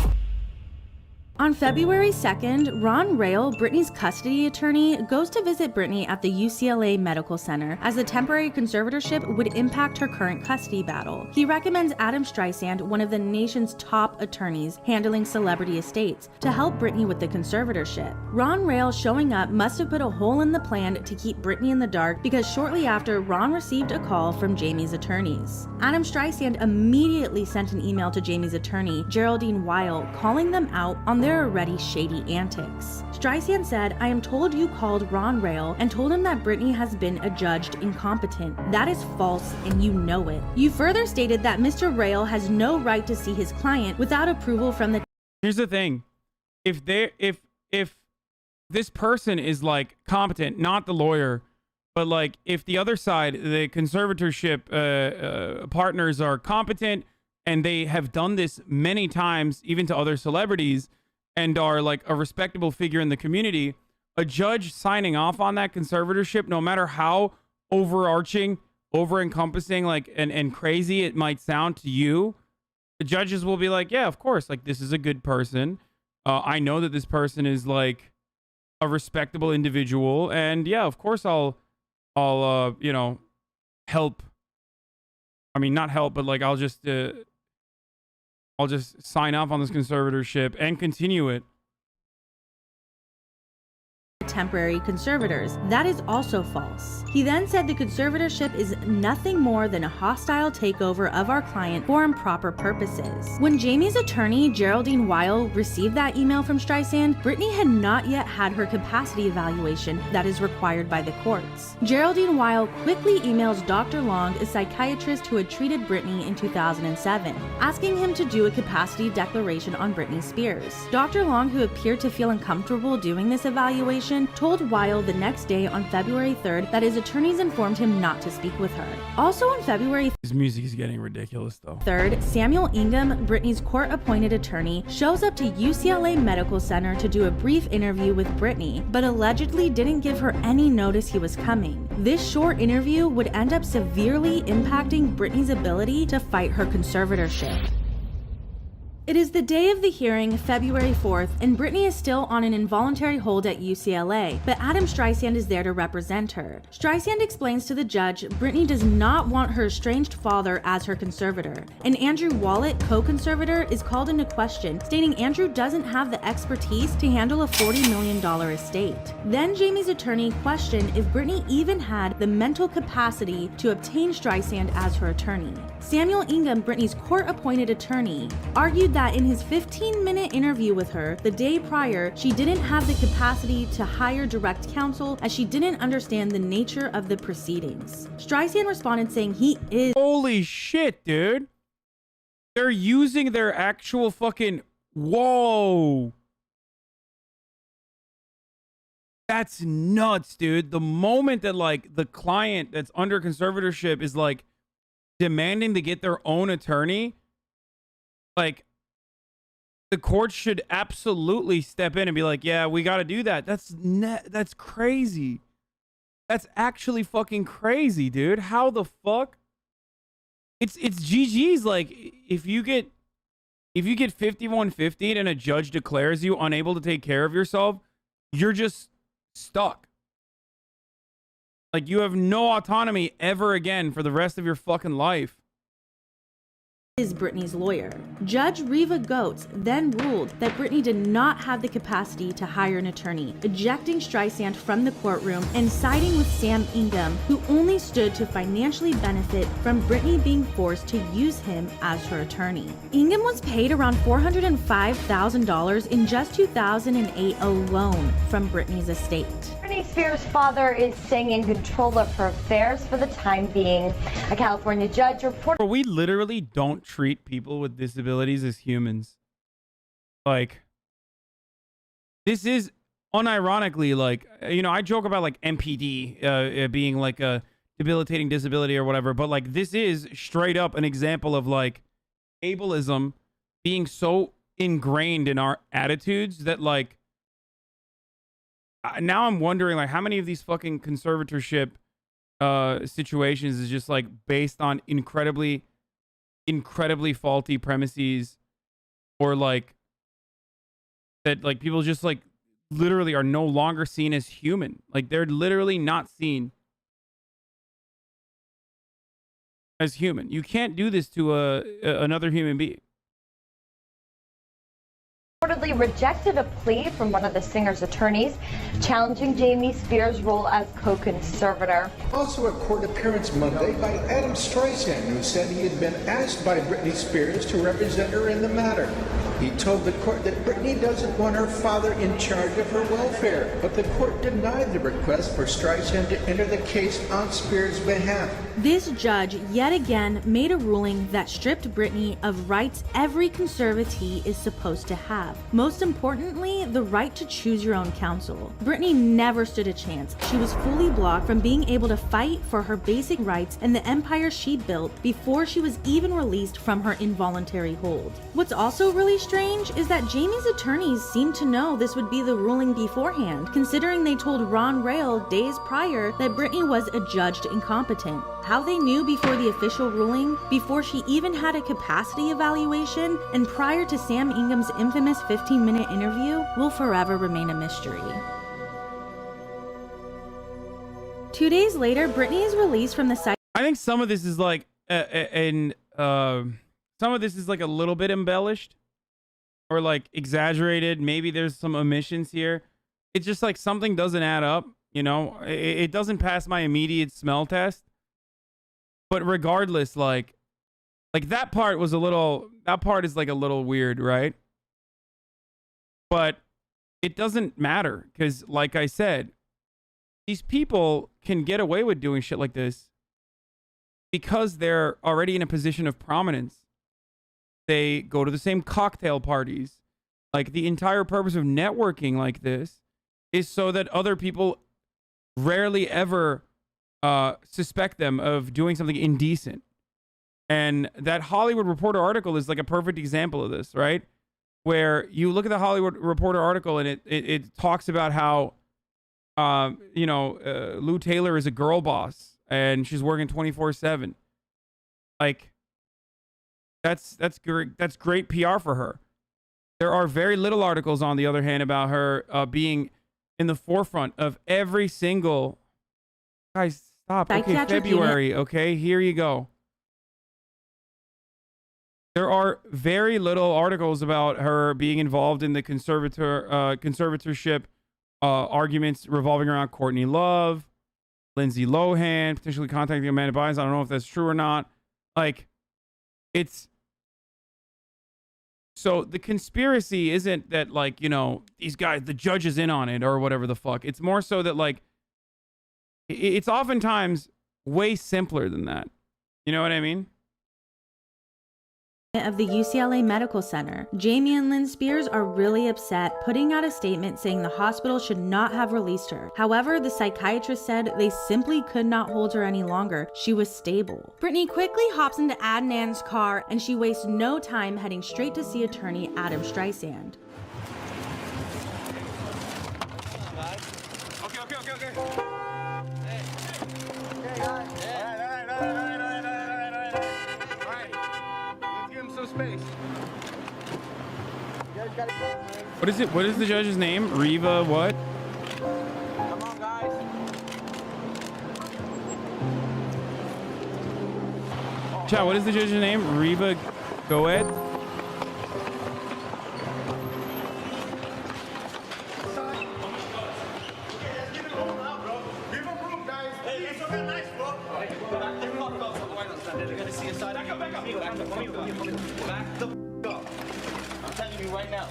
S4: On February 2nd, Ron Rail, Britney's custody attorney, goes to visit Britney at the UCLA Medical Center as the temporary conservatorship would impact her current custody battle. He recommends Adam Streisand, one of the nation's top attorneys handling celebrity estates, to help Britney with the conservatorship. Ron Rail showing up must have put a hole in the plan to keep Britney in the dark, because shortly after, Ron received a call from Jamie's attorneys. Adam Streisand immediately sent an email to Jamie's attorney, Geraldine Weil, calling them out on their already shady antics. Streisand said, "I am told you called Ron Rail and told him that Britney has been adjudged incompetent. That is false and you know it. You further stated that Mr. Rail has no right to see his client without approval from the..."
S1: Here's the thing. If this person is like competent, not the lawyer, but like if the other side, the conservatorship partners are competent and they have done this many times, even to other celebrities, and are like a respectable figure in the community, a judge signing off on that conservatorship, no matter how overarching, over-encompassing, like and crazy it might sound to you, the judges will be like, yeah, of course, like this is a good person. I know that this person is like a respectable individual, and yeah, of course I'll you know, help. I mean, not help, but like I'll just sign off on this conservatorship and continue it.
S4: Temporary conservators. That is also false. He then said the conservatorship is nothing more than a hostile takeover of our client for improper purposes. When Jamie's attorney, Geraldine Weil, received that email from Streisand, Britney had not yet had her capacity evaluation that is required by the courts. Geraldine Weil quickly emails Dr. Long, a psychiatrist who had treated Britney in 2007, asking him to do a capacity declaration on Britney Spears. Dr. Long, who appeared to feel uncomfortable doing this evaluation, told Weil the next day on February 3rd that his attorneys informed him not to speak with her. Also on February
S1: His music is getting ridiculous though.
S4: 3rd, Samuel Ingham, Britney's court-appointed attorney, shows up to UCLA Medical Center to do a brief interview with Britney, but allegedly didn't give her any notice he was coming. This short interview would end up severely impacting Britney's ability to fight her conservatorship. It is the day of the hearing, February 4th, and Britney is still on an involuntary hold at UCLA, but Adam Streisand is there to represent her. Streisand explains to the judge Britney does not want her estranged father as her conservator, and Andrew Wallet, co-conservator, is called into question, stating Andrew doesn't have the expertise to handle a $40 million estate. Then Jamie's attorney questioned if Britney even had the mental capacity to obtain Streisand as her attorney. Samuel Ingham, Britney's court-appointed attorney, argued that in his 15-minute interview with her the day prior, she didn't have the capacity to hire direct counsel as she didn't understand the nature of the proceedings. Streisand responded saying he is—
S1: Holy shit, dude. They're using their actual fucking— Whoa. That's nuts, dude. The moment that like the client that's under conservatorship is like demanding to get their own attorney, like the court should absolutely step in and be like, yeah, we got to do that. That's crazy. That's actually fucking crazy, dude. How the fuck? it's GG's. Like, if you get 5150 and a judge declares you unable to take care of yourself, you're just stuck. Like, you have no autonomy ever again for the rest of your fucking life.
S4: Is Britney's lawyer. Judge Reva Goetz then ruled that Britney did not have the capacity to hire an attorney, ejecting Streisand from the courtroom and siding with Sam Ingham, who only stood to financially benefit from Britney being forced to use him as her attorney. Ingham was paid around $405,000 in just 2008 alone from Britney's estate.
S16: Britney Spears' father is staying in control of her affairs for the time being. A California judge reported.
S1: We literally don't treat people with disabilities as humans. Like, this is unironically, like, you know, I joke about like MPD being like a debilitating disability or whatever, but like, this is straight up an example of like ableism being so ingrained in our attitudes that like, now I'm wondering like how many of these fucking conservatorship situations is just like based on incredibly faulty premises, or like that like people just like literally are no longer seen as human. Like, they're literally not seen as human. You can't do this to another human being.
S16: Reportedly rejected a plea from one of the singer's attorneys challenging Jamie Spears' role as co-conservator.
S17: Also a court appearance Monday by Adam Streisand, who said he had been asked by Britney Spears to represent her in the matter. He told the court that Britney doesn't want her father in charge of her welfare, but the court denied the request for Streisand to enter the case on Spears' behalf.
S4: This judge yet again made a ruling that stripped Britney of rights every conservatee is supposed to have. Most importantly, the right to choose your own counsel. Britney never stood a chance. She was fully blocked from being able to fight for her basic rights and the empire she built before she was even released from her involuntary hold. What's also really strange is that Jamie's attorneys seemed to know this would be the ruling beforehand, considering they told Ron Rail days prior that Britney was adjudged incompetent. How they knew before the official ruling, before she even had a capacity evaluation, and prior to Sam Ingham's infamous 15-minute interview will forever remain a mystery. 2 days later, Britney is released from the site.
S1: I think some of this is like, some of this is like a little bit embellished or like exaggerated. Maybe there's some omissions here. It's just like something doesn't add up, you know? It doesn't pass my immediate smell test. But regardless, like that part was that part is like a little weird, right? But it doesn't matter because, like I said, these people can get away with doing shit like this because they're already in a position of prominence. They go to the same cocktail parties. Like, the entire purpose of networking like this is so that other people rarely ever suspect them of doing something indecent. And that Hollywood Reporter article is like a perfect example of this, right? Where you look at the Hollywood Reporter article and it talks about how, Lou Taylor is a girl boss and she's working 24/7. Like, that's great. That's great PR for her. There are very little articles, on the other hand, about her being in the forefront of every single. Guys, stop. Okay, February. Okay, here you go. There are very little articles about her being involved in the conservatorship arguments revolving around Courtney Love, Lindsay Lohan, potentially contacting Amanda Bynes. I don't know if that's true or not. Like, it's... So the conspiracy isn't that, like, you know, these guys, the judge is in on it or whatever the fuck. It's more so that, like, it's oftentimes way simpler than that. You know what I mean?
S4: Of the UCLA Medical Center, Jamie and Lynn Spears are really upset, putting out a statement saying the hospital should not have released her. However, the psychiatrist said they simply could not hold her any longer. She was stable. Britney quickly hops into Adnan's car and she wastes no time heading straight to see attorney Adam Streisand.
S1: What is it? What is the judge's name? Riva what?
S18: Come on, guys.
S1: Chat, what is the judge's name? Riva Goed?
S18: I'm telling you right now.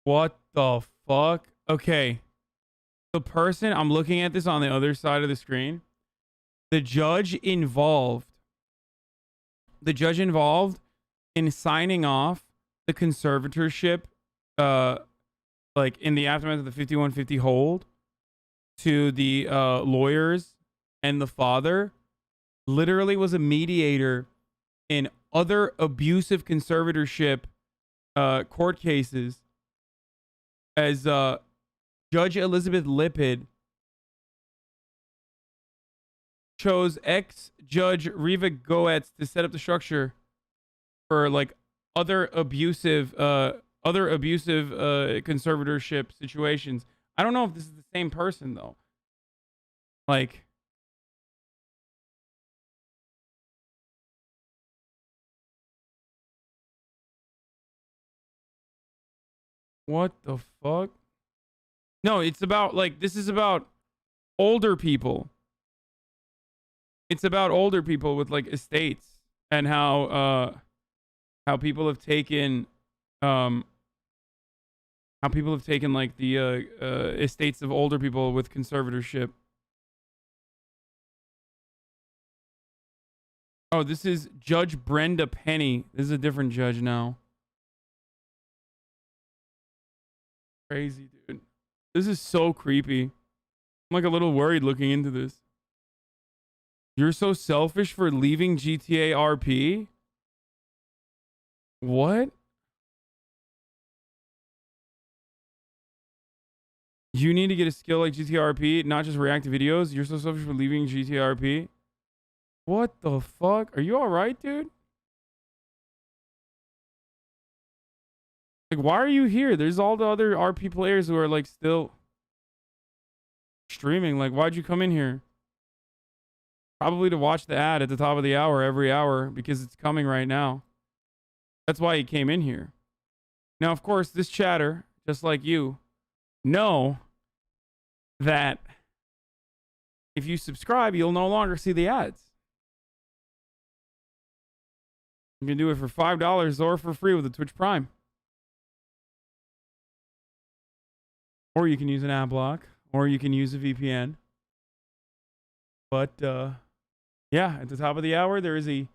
S1: What the fuck? Okay. The person, I'm looking at this on the other side of the screen. The judge involved in signing off the conservatorship, like in the aftermath of the 5150 hold, to the lawyers and the father, literally was a mediator in other abusive conservatorship court cases, as Judge Elizabeth Lippitt chose ex-Judge Riva Goetz to set up the structure for like other abusive conservatorship situations. I don't know if this is the same person though. Like, what the fuck? No, it's about like, this is about older people. It's about older people with like estates and how people have taken like the estates of older people with conservatorship. Oh, this is Judge Brenda Penny. This is a different judge now. Crazy, dude. This is so creepy. I'm like a little worried looking into this. You're so selfish for leaving GTA RP? What? You need to get a skill like GTA RP, not just react to videos. You're so selfish for leaving GTA RP? What the fuck? Are you alright, dude? Like, why are you here? There's all the other RP players who are like still streaming. Like, why'd you come in here? Probably to watch the ad at the top of the hour every hour because it's coming right now. That's why he came in here. Now, of course, this chatter, just like you, know that if you subscribe, you'll no longer see the ads. You can do it for $5 or for free with a Twitch Prime. Or you can use an ad block, or you can use a VPN. But, yeah, at the top of the hour, there is a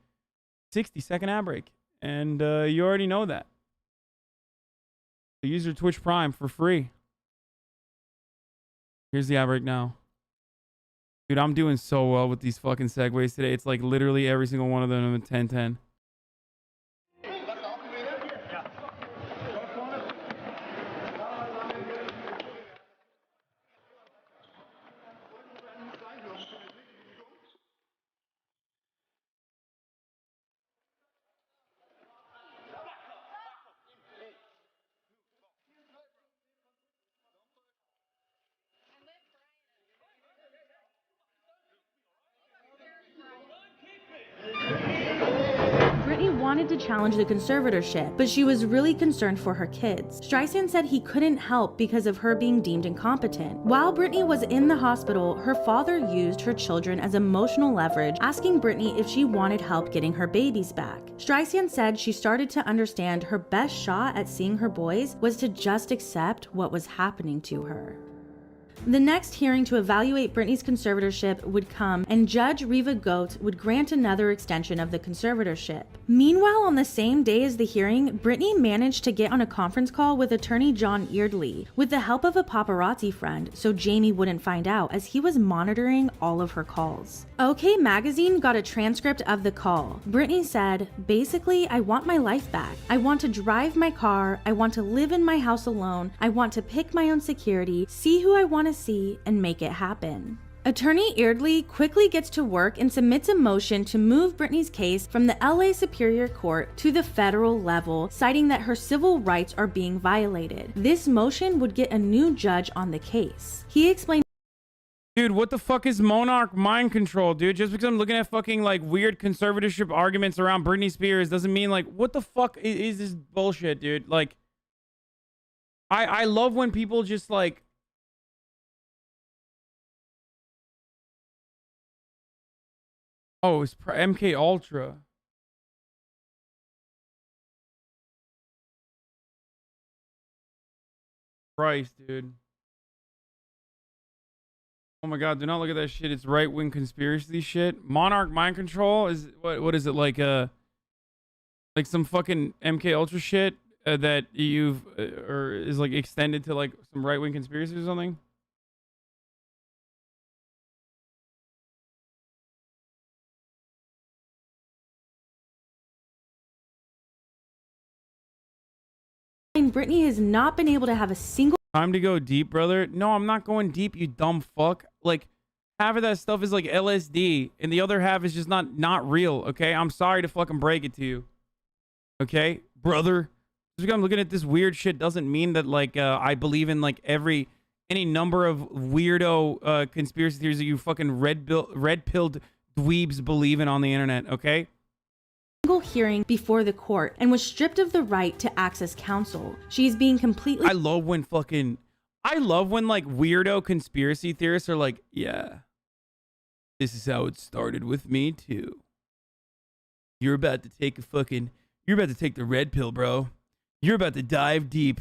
S1: 60-second ad break. And you already know that. So use your Twitch Prime for free. Here's the ad break now. Dude, I'm doing so well with these fucking segues today. It's like literally every single one of them at 10-10.
S4: wanted to challenge the conservatorship, but she was really concerned for her kids. Streisand said he couldn't help because of her being deemed incompetent. While Britney was in the hospital, her father used her children as emotional leverage, asking Britney if she wanted help getting her babies back. Streisand said she started to understand her best shot at seeing her boys was to just accept what was happening to her. The next hearing to evaluate Britney's conservatorship would come, and Judge Riva Goetz would grant another extension of the conservatorship. Meanwhile, on the same day as the hearing, Britney managed to get on a conference call with attorney John Eardley, with the help of a paparazzi friend, so Jamie wouldn't find out, as he was monitoring all of her calls. OK Magazine got a transcript of the call. Britney said, "Basically, I want my life back. I want to drive my car. I want to live in my house alone. I want to pick my own security, see who I want to see, and make it happen." Attorney Eardley quickly gets to work and submits a motion to move Britney's case from the LA Superior Court to the federal level, citing that her civil rights are being violated. This motion would get a new judge on the case. He explained,
S1: dude, what the fuck is monarch mind control, dude? Just because I'm looking at fucking like weird conservatorship arguments around Britney Spears doesn't mean like, what the fuck is this bullshit, dude? Like, I love when people just like, oh, it's MK Ultra. Christ, dude. Oh my god, do not look at that shit. It's right-wing conspiracy shit. Monarch mind control is what is it, like some fucking MK Ultra shit that you've or is like extended to like some right-wing conspiracy or something?
S4: Britney has not been able to have a single
S1: Time to go deep, brother. No, I'm not going deep, you dumb fuck. Like, half of that stuff is like LSD, and the other half is just not real, okay? I'm sorry to fucking break it to you. Okay? Brother. Just because I'm looking at this weird shit doesn't mean that, like, I believe in, like, any number of weirdo conspiracy theories that you fucking red-pilled dweebs believe in on the internet, okay?
S4: hearing before the court and was stripped of the right to access counsel. She is being completely...
S1: I love when like weirdo conspiracy theorists are like, yeah, this is how it started with me too. You're about to take the red pill, bro. You're about to dive deep.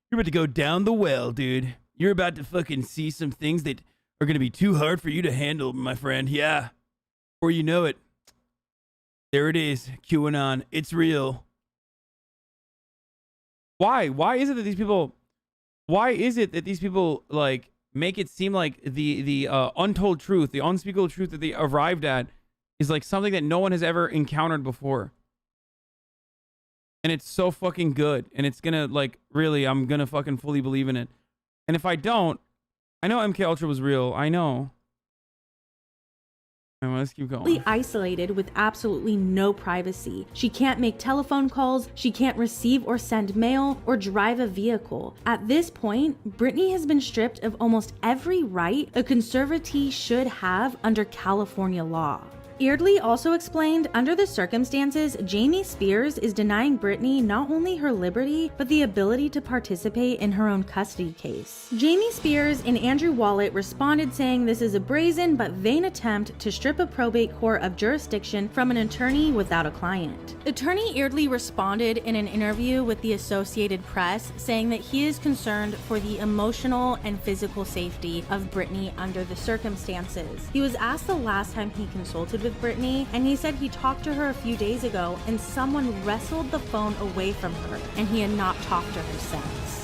S1: You're about to go down the well, dude. You're about to fucking see some things that are going to be too hard for you to handle, my friend. Yeah. Before you know it, there it is. QAnon. It's real. Why? Why is it that these people like make it seem like the untold truth, the unspeakable truth that they arrived at is like something that no one has ever encountered before? And it's so fucking good. And it's gonna, like, really, I'm gonna fucking fully believe in it. And if I don't, I know MK Ultra was real. I know. Anyway, let's keep going.
S4: Isolated with absolutely no privacy. She can't make telephone calls, she can't receive or send mail, or drive a vehicle. At this point, Britney has been stripped of almost every right a conservatee should have under California law. Eardley also explained, under the circumstances, Jamie Spears is denying Britney not only her liberty, but the ability to participate in her own custody case. Jamie Spears and Andrew Wallet responded saying this is a brazen but vain attempt to strip a probate court of jurisdiction from an attorney without a client. Attorney Eardley responded in an interview with the Associated Press saying that he is concerned for the emotional and physical safety of Britney under the circumstances. He was asked the last time he consulted with Britney, and he said he talked to her a few days ago and someone wrestled the phone away from her and he had not talked to her since.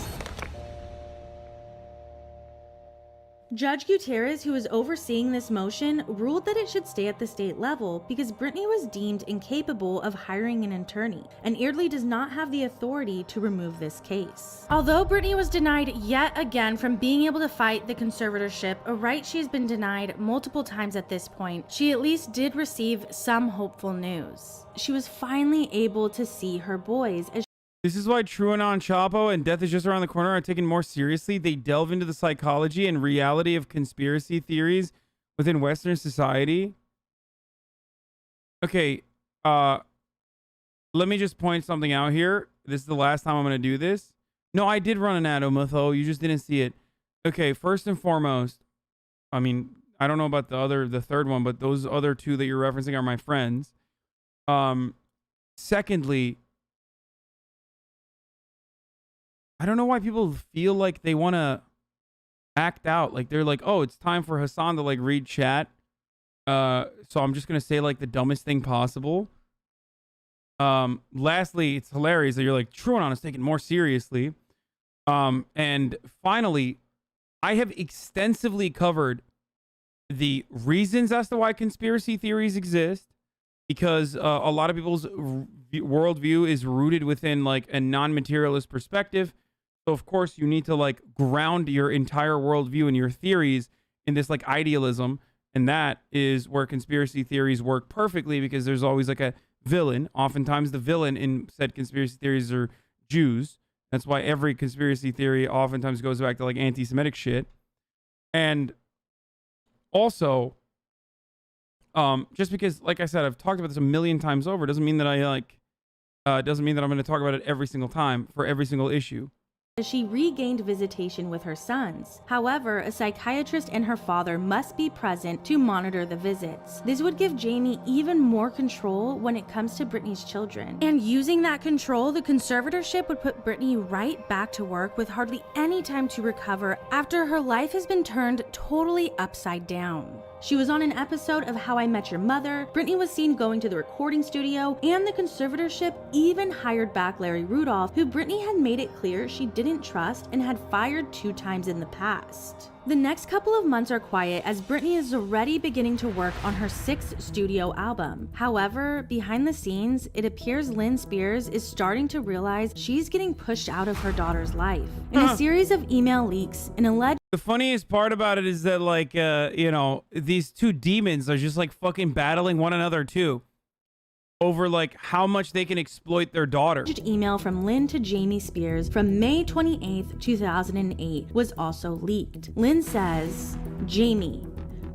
S4: Judge Gutierrez, who was overseeing this motion, ruled that it should stay at the state level because Britney was deemed incapable of hiring an attorney, and Eardley does not have the authority to remove this case. Although Britney was denied yet again from being able to fight the conservatorship, a right she has been denied multiple times at this point, she at least did receive some hopeful news. She was finally able to see her boys as
S1: this is why TrueAnon Chapo and Death is Just Around the Corner are taken more seriously. They delve into the psychology and reality of conspiracy theories within Western society. Okay, let let me just point something out here. This is the last time I'm going to do this. No, I did run an ad, Omotho. You just didn't see it. Okay, first and foremost, I mean, I don't know about the third one, but those other two that you're referencing are my friends. Secondly, I don't know why people feel like they want to act out. Like they're like, oh, it's time for Hasan to like read chat. So I'm just going to say like the dumbest thing possible. Lastly, it's hilarious that you're like, TrueAnon is taken more seriously. And finally, I have extensively covered the reasons as to why conspiracy theories exist, because a lot of people's worldview is rooted within like a non-materialist perspective. So of course you need to like ground your entire worldview and your theories in this like idealism. And that is where conspiracy theories work perfectly, because there's always like a villain. Oftentimes the villain in said conspiracy theories are Jews. That's why every conspiracy theory oftentimes goes back to like anti-Semitic shit. And also, just because, like I said, I've talked about this a million times over, doesn't mean that doesn't mean that I'm going to talk about it every single time for every single issue.
S4: She regained visitation with her sons. However, a psychiatrist and her father must be present to monitor the visits. This would give Jamie even more control when it comes to Britney's children. And using that control, the conservatorship would put Britney right back to work with hardly any time to recover after her life has been turned totally upside down. She was on an episode of How I Met Your Mother, Britney was seen going to the recording studio, and the conservatorship even hired back Larry Rudolph, who Britney had made it clear she didn't trust and had fired 2 times in the past. The next couple of months are quiet as Britney is already beginning to work on her 6th studio album. However, behind the scenes, it appears Lynn Spears is starting to realize she's getting pushed out of her daughter's life. In a series of email leaks, an alleged—
S1: The funniest part about it is that like, you know, these 2 demons are just like fucking battling one another too, over like how much they can exploit their daughter.
S4: Email from Lynn to Jamie Spears from May 28th, 2008 was also leaked. Lynn says, Jamie,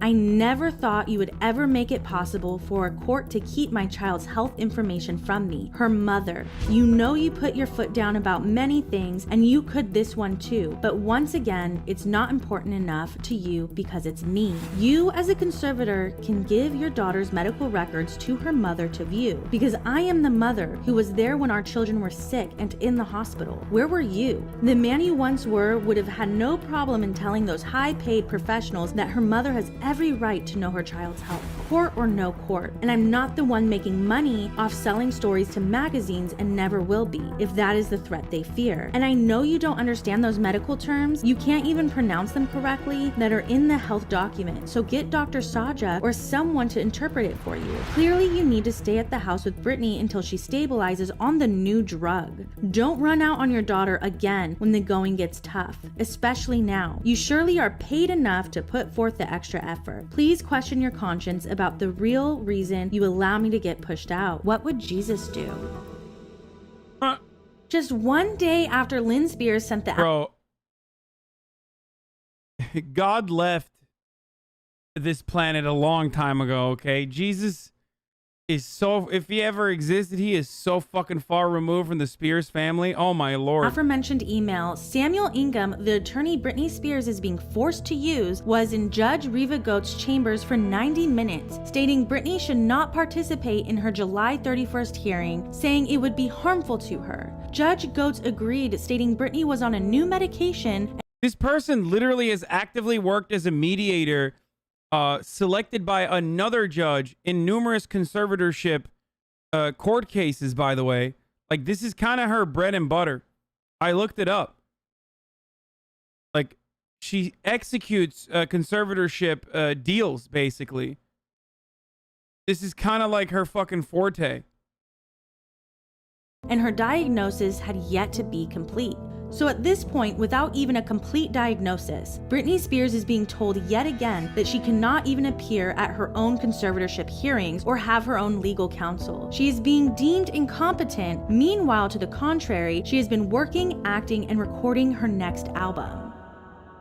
S4: I never thought you would ever make it possible for a court to keep my child's health information from me, her mother. You know you put your foot down about many things, and you could this one too. But once again, it's not important enough to you because it's me. You, as a conservator, can give your daughter's medical records to her mother to view, because I am the mother who was there when our children were sick and in the hospital. Where were you? The man you once were would have had no problem in telling those high-paid professionals that her mother has every right to know her child's health, court or no court. And I'm not the one making money off selling stories to magazines and never will be, if that is the threat they fear. And I know you don't understand those medical terms, you can't even pronounce them correctly, that are in the health document, so get Dr. Saja or someone to interpret it for you. Clearly you need to stay at the house with Britney until she stabilizes on the new drug. Don't run out on your daughter again when the going gets tough, especially now. You surely are paid enough to put forth the extra effort. Please question your conscience about the real reason you allow me to get pushed out. What would Jesus do? Just one day after Lynn Spears sent the—
S1: Bro, God left this planet a long time ago, okay? Jesus is so, if he ever existed, he is so fucking far removed from the Spears family. Oh my lord.
S4: Aforementioned email, Samuel Ingham, the attorney Britney Spears is being forced to use, was in Judge Reva Goet's chambers for 90 minutes, stating Britney should not participate in her July 31st hearing, saying it would be harmful to her. Judge Goetz agreed, stating Britney was on a new medication.
S1: This person literally has actively worked as a mediator, selected by another judge in numerous conservatorship court cases, by the way. Like, this is kind of her bread and butter. I looked it up. Like, she executes conservatorship deals, basically. This is kind of like her fucking forte.
S4: And her diagnosis had yet to be complete. So at this point, without even a complete diagnosis, Britney Spears is being told yet again that she cannot even appear at her own conservatorship hearings or have her own legal counsel. She is being deemed incompetent. Meanwhile, to the contrary, she has been working, acting, and recording her next album.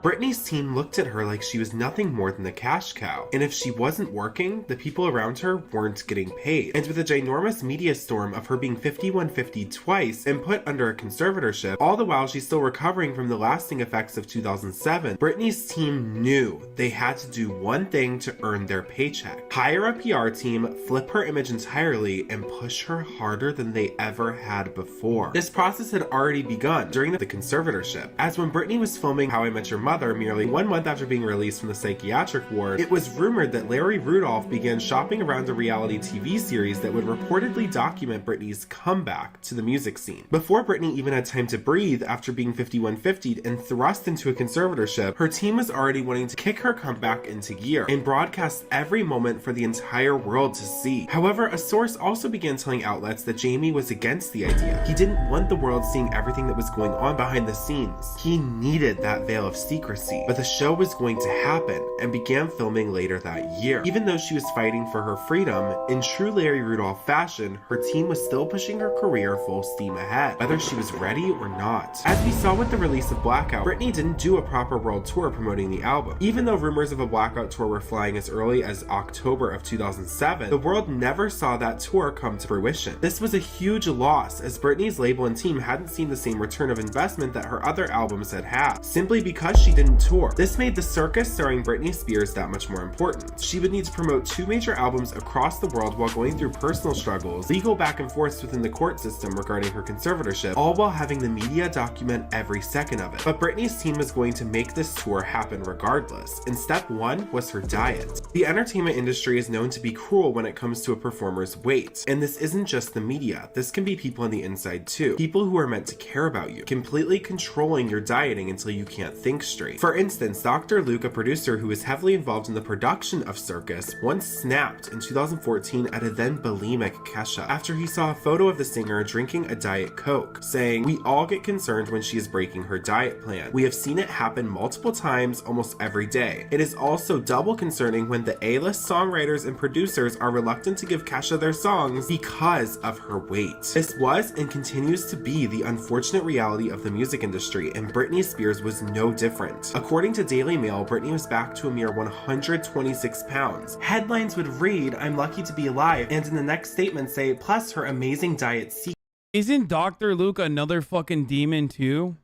S6: Britney's team looked at her like she was nothing more than a cash cow, and if she wasn't working, the people around her weren't getting paid. And with a ginormous media storm of her being 5150'd twice and put under a conservatorship, all the while she's still recovering from the lasting effects of 2007, Britney's team knew they had to do one thing to earn their paycheck: hire a PR team, flip her image entirely, and push her harder than they ever had before. This process had already begun during the conservatorship, as when Britney was filming How I Met Your Mother merely 1 month after being released from the psychiatric ward, it was rumored that Larry Rudolph began shopping around a reality TV series that would reportedly document Britney's comeback to the music scene. Before Britney even had time to breathe after being 5150'd and thrust into a conservatorship, her team was already wanting to kick her comeback into gear and broadcast every moment for the entire world to see. However, a source also began telling outlets that Jamie was against the idea. He didn't want the world seeing everything that was going on behind the scenes. He needed that veil of secrecy. But the show was going to happen and began filming later that year. Even though she was fighting for her freedom, in true Larry Rudolph fashion, her team was still pushing her career full steam ahead, whether she was ready or not. As we saw with the release of Blackout, Britney didn't do a proper world tour promoting the album. Even though rumors of a Blackout tour were flying as early as October of 2007, the world never saw that tour come to fruition. This was a huge loss, as Britney's label and team hadn't seen the same return of investment that her other albums had, simply because she didn't tour. This made the circus starring Britney Spears that much more important. She would need to promote 2 major albums across the world while going through personal struggles, legal back and forths within the court system regarding her conservatorship, all while having the media document every second of it. But Britney's team was going to make this tour happen regardless, and step 1 was her diet. The entertainment industry is known to be cruel when it comes to a performer's weight, and this isn't just the media. This can be people on the inside too, people who are meant to care about you, completely controlling your dieting until you can't think straight. For instance, Dr. Luke, a producer who was heavily involved in the production of Circus, once snapped in 2014 at a then bulimic Kesha after he saw a photo of the singer drinking a Diet Coke, saying, "We all get concerned when she is breaking her diet plan. We have seen it happen multiple times almost every day. It is also double concerning when the A-list songwriters and producers are reluctant to give Kesha their songs because of her weight." This was and continues to be the unfortunate reality of the music industry, and Britney Spears was no different. According to Daily Mail, Britney was back to a mere 126 pounds. Headlines would read, "I'm lucky to be alive," and in the next statement say, "plus her amazing diet secret."
S1: Isn't Dr. Luke another fucking demon too?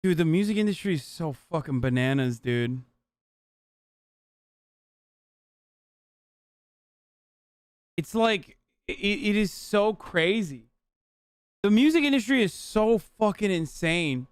S1: Dude, the music industry is so fucking bananas, dude. It's like, it is so crazy. The music industry is so fucking insane.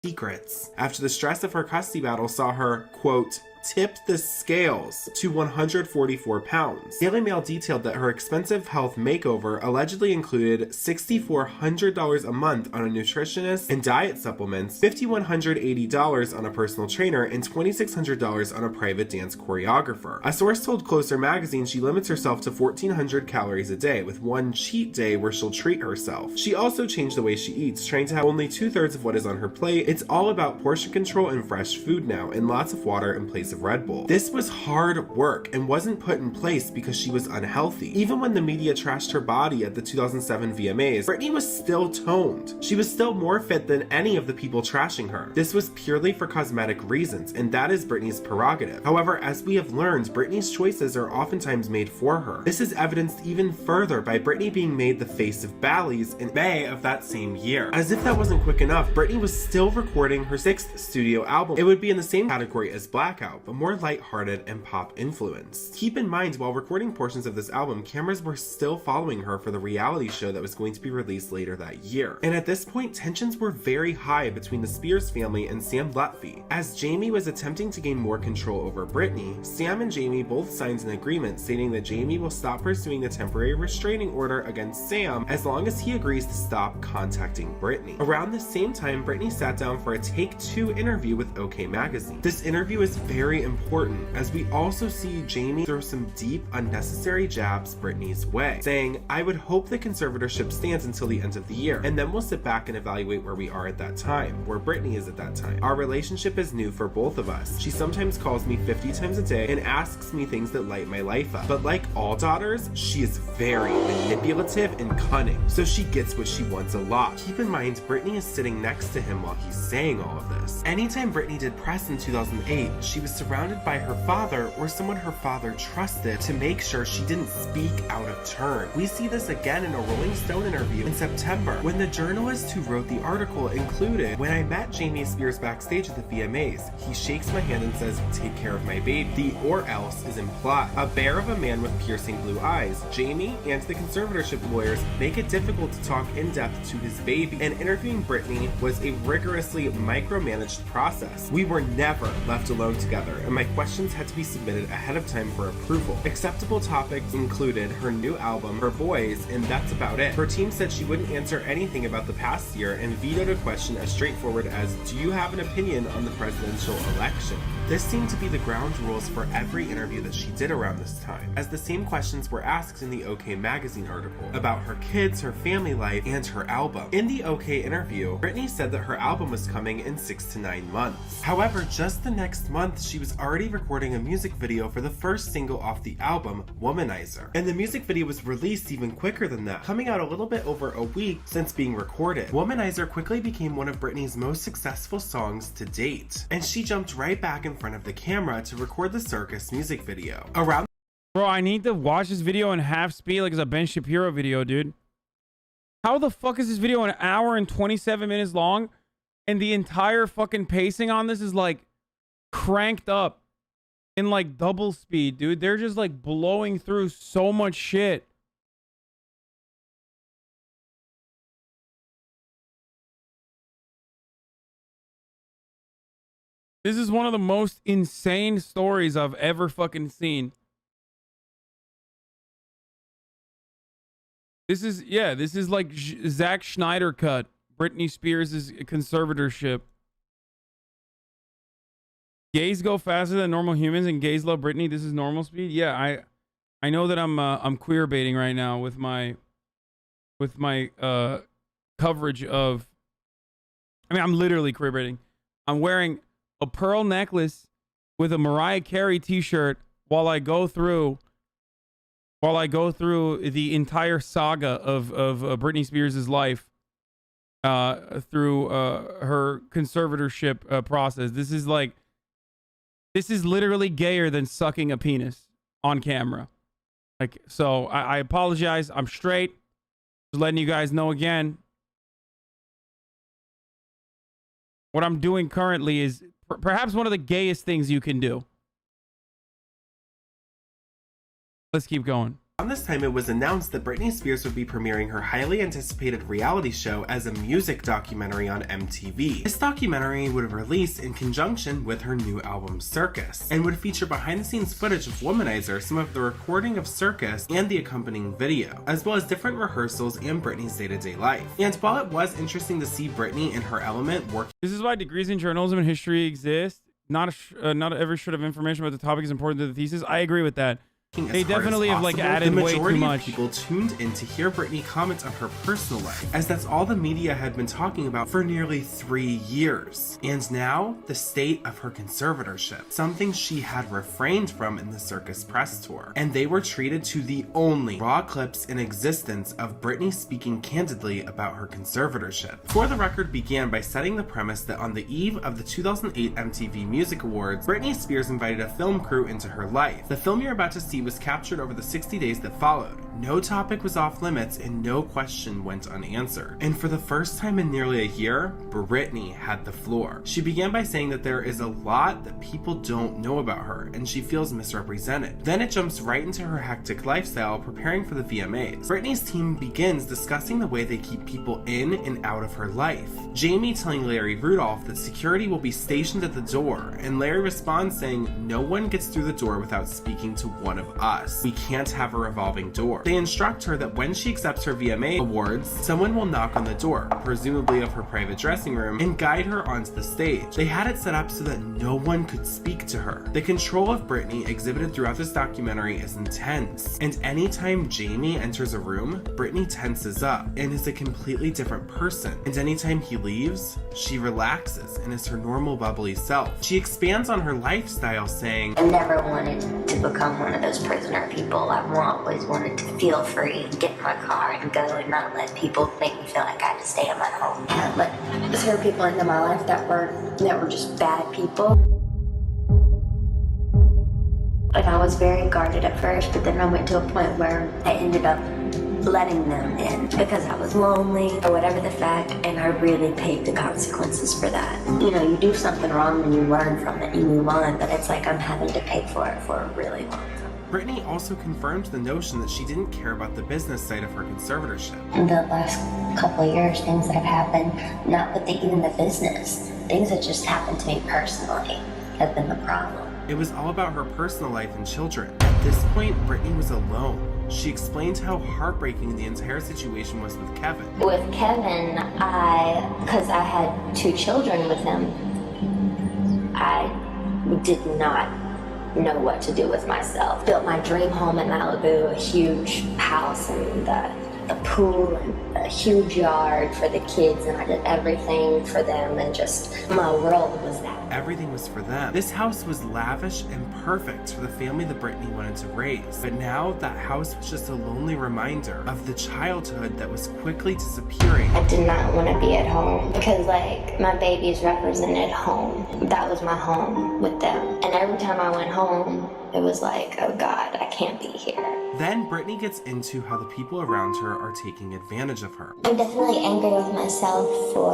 S6: Secrets after the stress of her custody battle saw her, quote, tipped the scales to 144 pounds. Daily Mail detailed that her expensive health makeover allegedly included $6,400 a month on a nutritionist and diet supplements, $5,180 on a personal trainer, and $2,600 on a private dance choreographer. A source told Closer magazine she limits herself to 1,400 calories a day, with one cheat day where she'll treat herself. She also changed the way she eats, trying to have only 2/3 of what is on her plate. It's all about portion control and fresh food now, and lots of water in place of Red Bull. This was hard work and wasn't put in place because she was unhealthy. Even when the media trashed her body at the 2007 VMAs, Britney was still toned. She was still more fit than any of the people trashing her. This was purely for cosmetic reasons, and that is Britney's prerogative. However, as we have learned, Britney's choices are oftentimes made for her. This is evidenced even further by Britney being made the face of Bally's in May of that same year. As if that wasn't quick enough, Britney was still recording her 6th studio album. It would be in the same category as Blackout, but more lighthearted and pop influenced. Keep in mind, while recording portions of this album, cameras were still following her for the reality show that was going to be released later that year. And at this point, tensions were very high between the Spears family and Sam Lutfi. As Jamie was attempting to gain more control over Britney, Sam and Jamie both signed an agreement stating that Jamie will stop pursuing the temporary restraining order against Sam as long as he agrees to stop contacting Britney. Around the same time, Britney sat down for a Take 2 interview with OK Magazine. This interview is very very important, as we also see Jamie throw some deep, unnecessary jabs Britney's way, saying, "I would hope the conservatorship stands until the end of the year, and then we'll sit back and evaluate where we are at that time, where Britney is at that time. Our relationship is new for both of us. She sometimes calls me 50 times a day and asks me things that light my life up. But like all daughters, she is very manipulative and cunning, so she gets what she wants a lot." Keep in mind, Britney is sitting next to him while he's saying all of this. Anytime Britney did press in 2008, she was surrounded by her father or someone her father trusted to make sure she didn't speak out of turn. We see this again in a Rolling Stone interview in September, when the journalist who wrote the article included, "When I met Jamie Spears backstage at the VMAs, he shakes my hand and says, 'Take care of my baby.' The 'or else' is implied. A bear of a man with piercing blue eyes. Jamie and the conservatorship lawyers make it difficult to talk in depth to his baby, and interviewing Britney was a rigorously micromanaged process. We were never left alone together, and my questions had to be submitted ahead of time for approval. Acceptable topics included her new album, her boys, and that's about it. Her team said she wouldn't answer anything about the past year and vetoed a question as straightforward as, 'Do you have an opinion on the presidential election?' This seemed to be the ground rules for every interview that she did around this time, as the same questions were asked in the OK Magazine article about her kids, her family life, and her album. In the OK interview, Britney said that her album was coming in 6 to 9 months. However, just the next month, she was already recording a music video for the first single off the album, Womanizer. And the music video was released even quicker than that, coming out a little bit over a week since being recorded. Womanizer quickly became one of Britney's most successful songs to date, and she jumped right back in front of the camera to record the Circus music video.
S1: Bro, I need to watch this video in half speed like it's a Ben Shapiro video, dude. How the fuck is this video an hour and 27 minutes long? And the entire fucking pacing on this is like cranked up in like double speed, dude. They're just like blowing through so much shit. This is one of the most insane stories I've ever fucking seen. This is like Zack Schneider cut. Britney Spears' conservatorship. Gays go faster than normal humans and gays love Britney. This is normal speed. Yeah, I know that I'm queer baiting right now with my coverage of, I mean, I'm literally queer baiting. I'm wearing a pearl necklace with a Mariah Carey t-shirt while I go through the entire saga of Britney Spears' life through her conservatorship process. This is literally gayer than sucking a penis on camera. Like, so I apologize. I'm straight. Just letting you guys know again. What I'm doing currently is perhaps one of the gayest things you can do. Let's keep going.
S6: Around this time, it was announced that Britney Spears would be premiering her highly anticipated reality show as a music documentary on MTV. This documentary would release in conjunction with her new album Circus, and would feature behind-the-scenes footage of Womanizer, some of the recording of Circus, and the accompanying video, as well as different rehearsals and Britney's day-to-day life. And while it was interesting to see Britney in her element working...
S1: This is why degrees in journalism and history exist. Not every shred of information about the topic is important to the thesis. I agree with that. They definitely have like added way too much.
S6: The majority of people tuned in to hear Britney comment on her personal life, as that's all the media had been talking about for nearly 3 years. And now, the state of her conservatorship, something she had refrained from in the Circus press tour. And they were treated to the only raw clips in existence of Britney speaking candidly about her conservatorship. For the Record began by setting the premise that on the eve of the 2008 MTV Music Awards, Britney Spears invited a film crew into her life. The film you're about to see was captured over the 60 days that followed. No topic was off limits and no question went unanswered. And for the first time in nearly a year, Britney had the floor. She began by saying that there is a lot that people don't know about her and she feels misrepresented. Then it jumps right into her hectic lifestyle preparing for the VMAs. Britney's team begins discussing the way they keep people in and out of her life. Jamie telling Larry Rudolph that security will be stationed at the door, and Larry responds saying, "No one gets through the door without speaking to one of us. We can't have a revolving door." They instruct her that when she accepts her VMA awards, someone will knock on the door, presumably of her private dressing room, and guide her onto the stage. They had it set up so that no one could speak to her. The control of Britney exhibited throughout this documentary is intense, and anytime Jamie enters a room, Britney tenses up and is a completely different person. And anytime he leaves, she relaxes and is her normal bubbly self. She expands on her lifestyle, saying,
S2: I never wanted to become one of those prisoner people. I've always wanted to feel free, get in my car and go and not let people make me feel like I had to stay in my home. I let certain people into my life that were just bad people. And I was very guarded at first, but then I went to a point where I ended up letting them in because I was lonely or whatever the fact, and I really paid the consequences for that. You know, you do something wrong and you learn from it, you move on, but it's like I'm having to pay for it for a really long time.
S6: Britney also confirmed the notion that she didn't care about the business side of her conservatorship.
S2: In the last couple of years, things that have happened, not with even the business, things that just happened to me personally have been the problem.
S6: It was all about her personal life and children. At this point, Britney was alone. She explained how heartbreaking the entire situation was with Kevin.
S2: With Kevin, because I had 2 children with him, I did not know what to do with myself. Built my dream home in Malibu, a huge house and the pool and a huge yard for the kids, and I did everything for them, and just my world was that.
S6: Everything was for them. This house was lavish and perfect for the family that Britney wanted to raise. But now that house was just a lonely reminder of the childhood that was quickly disappearing.
S2: I did not want to be at home because like my babies represented home. That was my home with them. And every time I went home, it was like, oh God, I can't be here.
S6: Then Britney gets into how the people around her are taking advantage of her.
S2: I'm definitely angry with myself for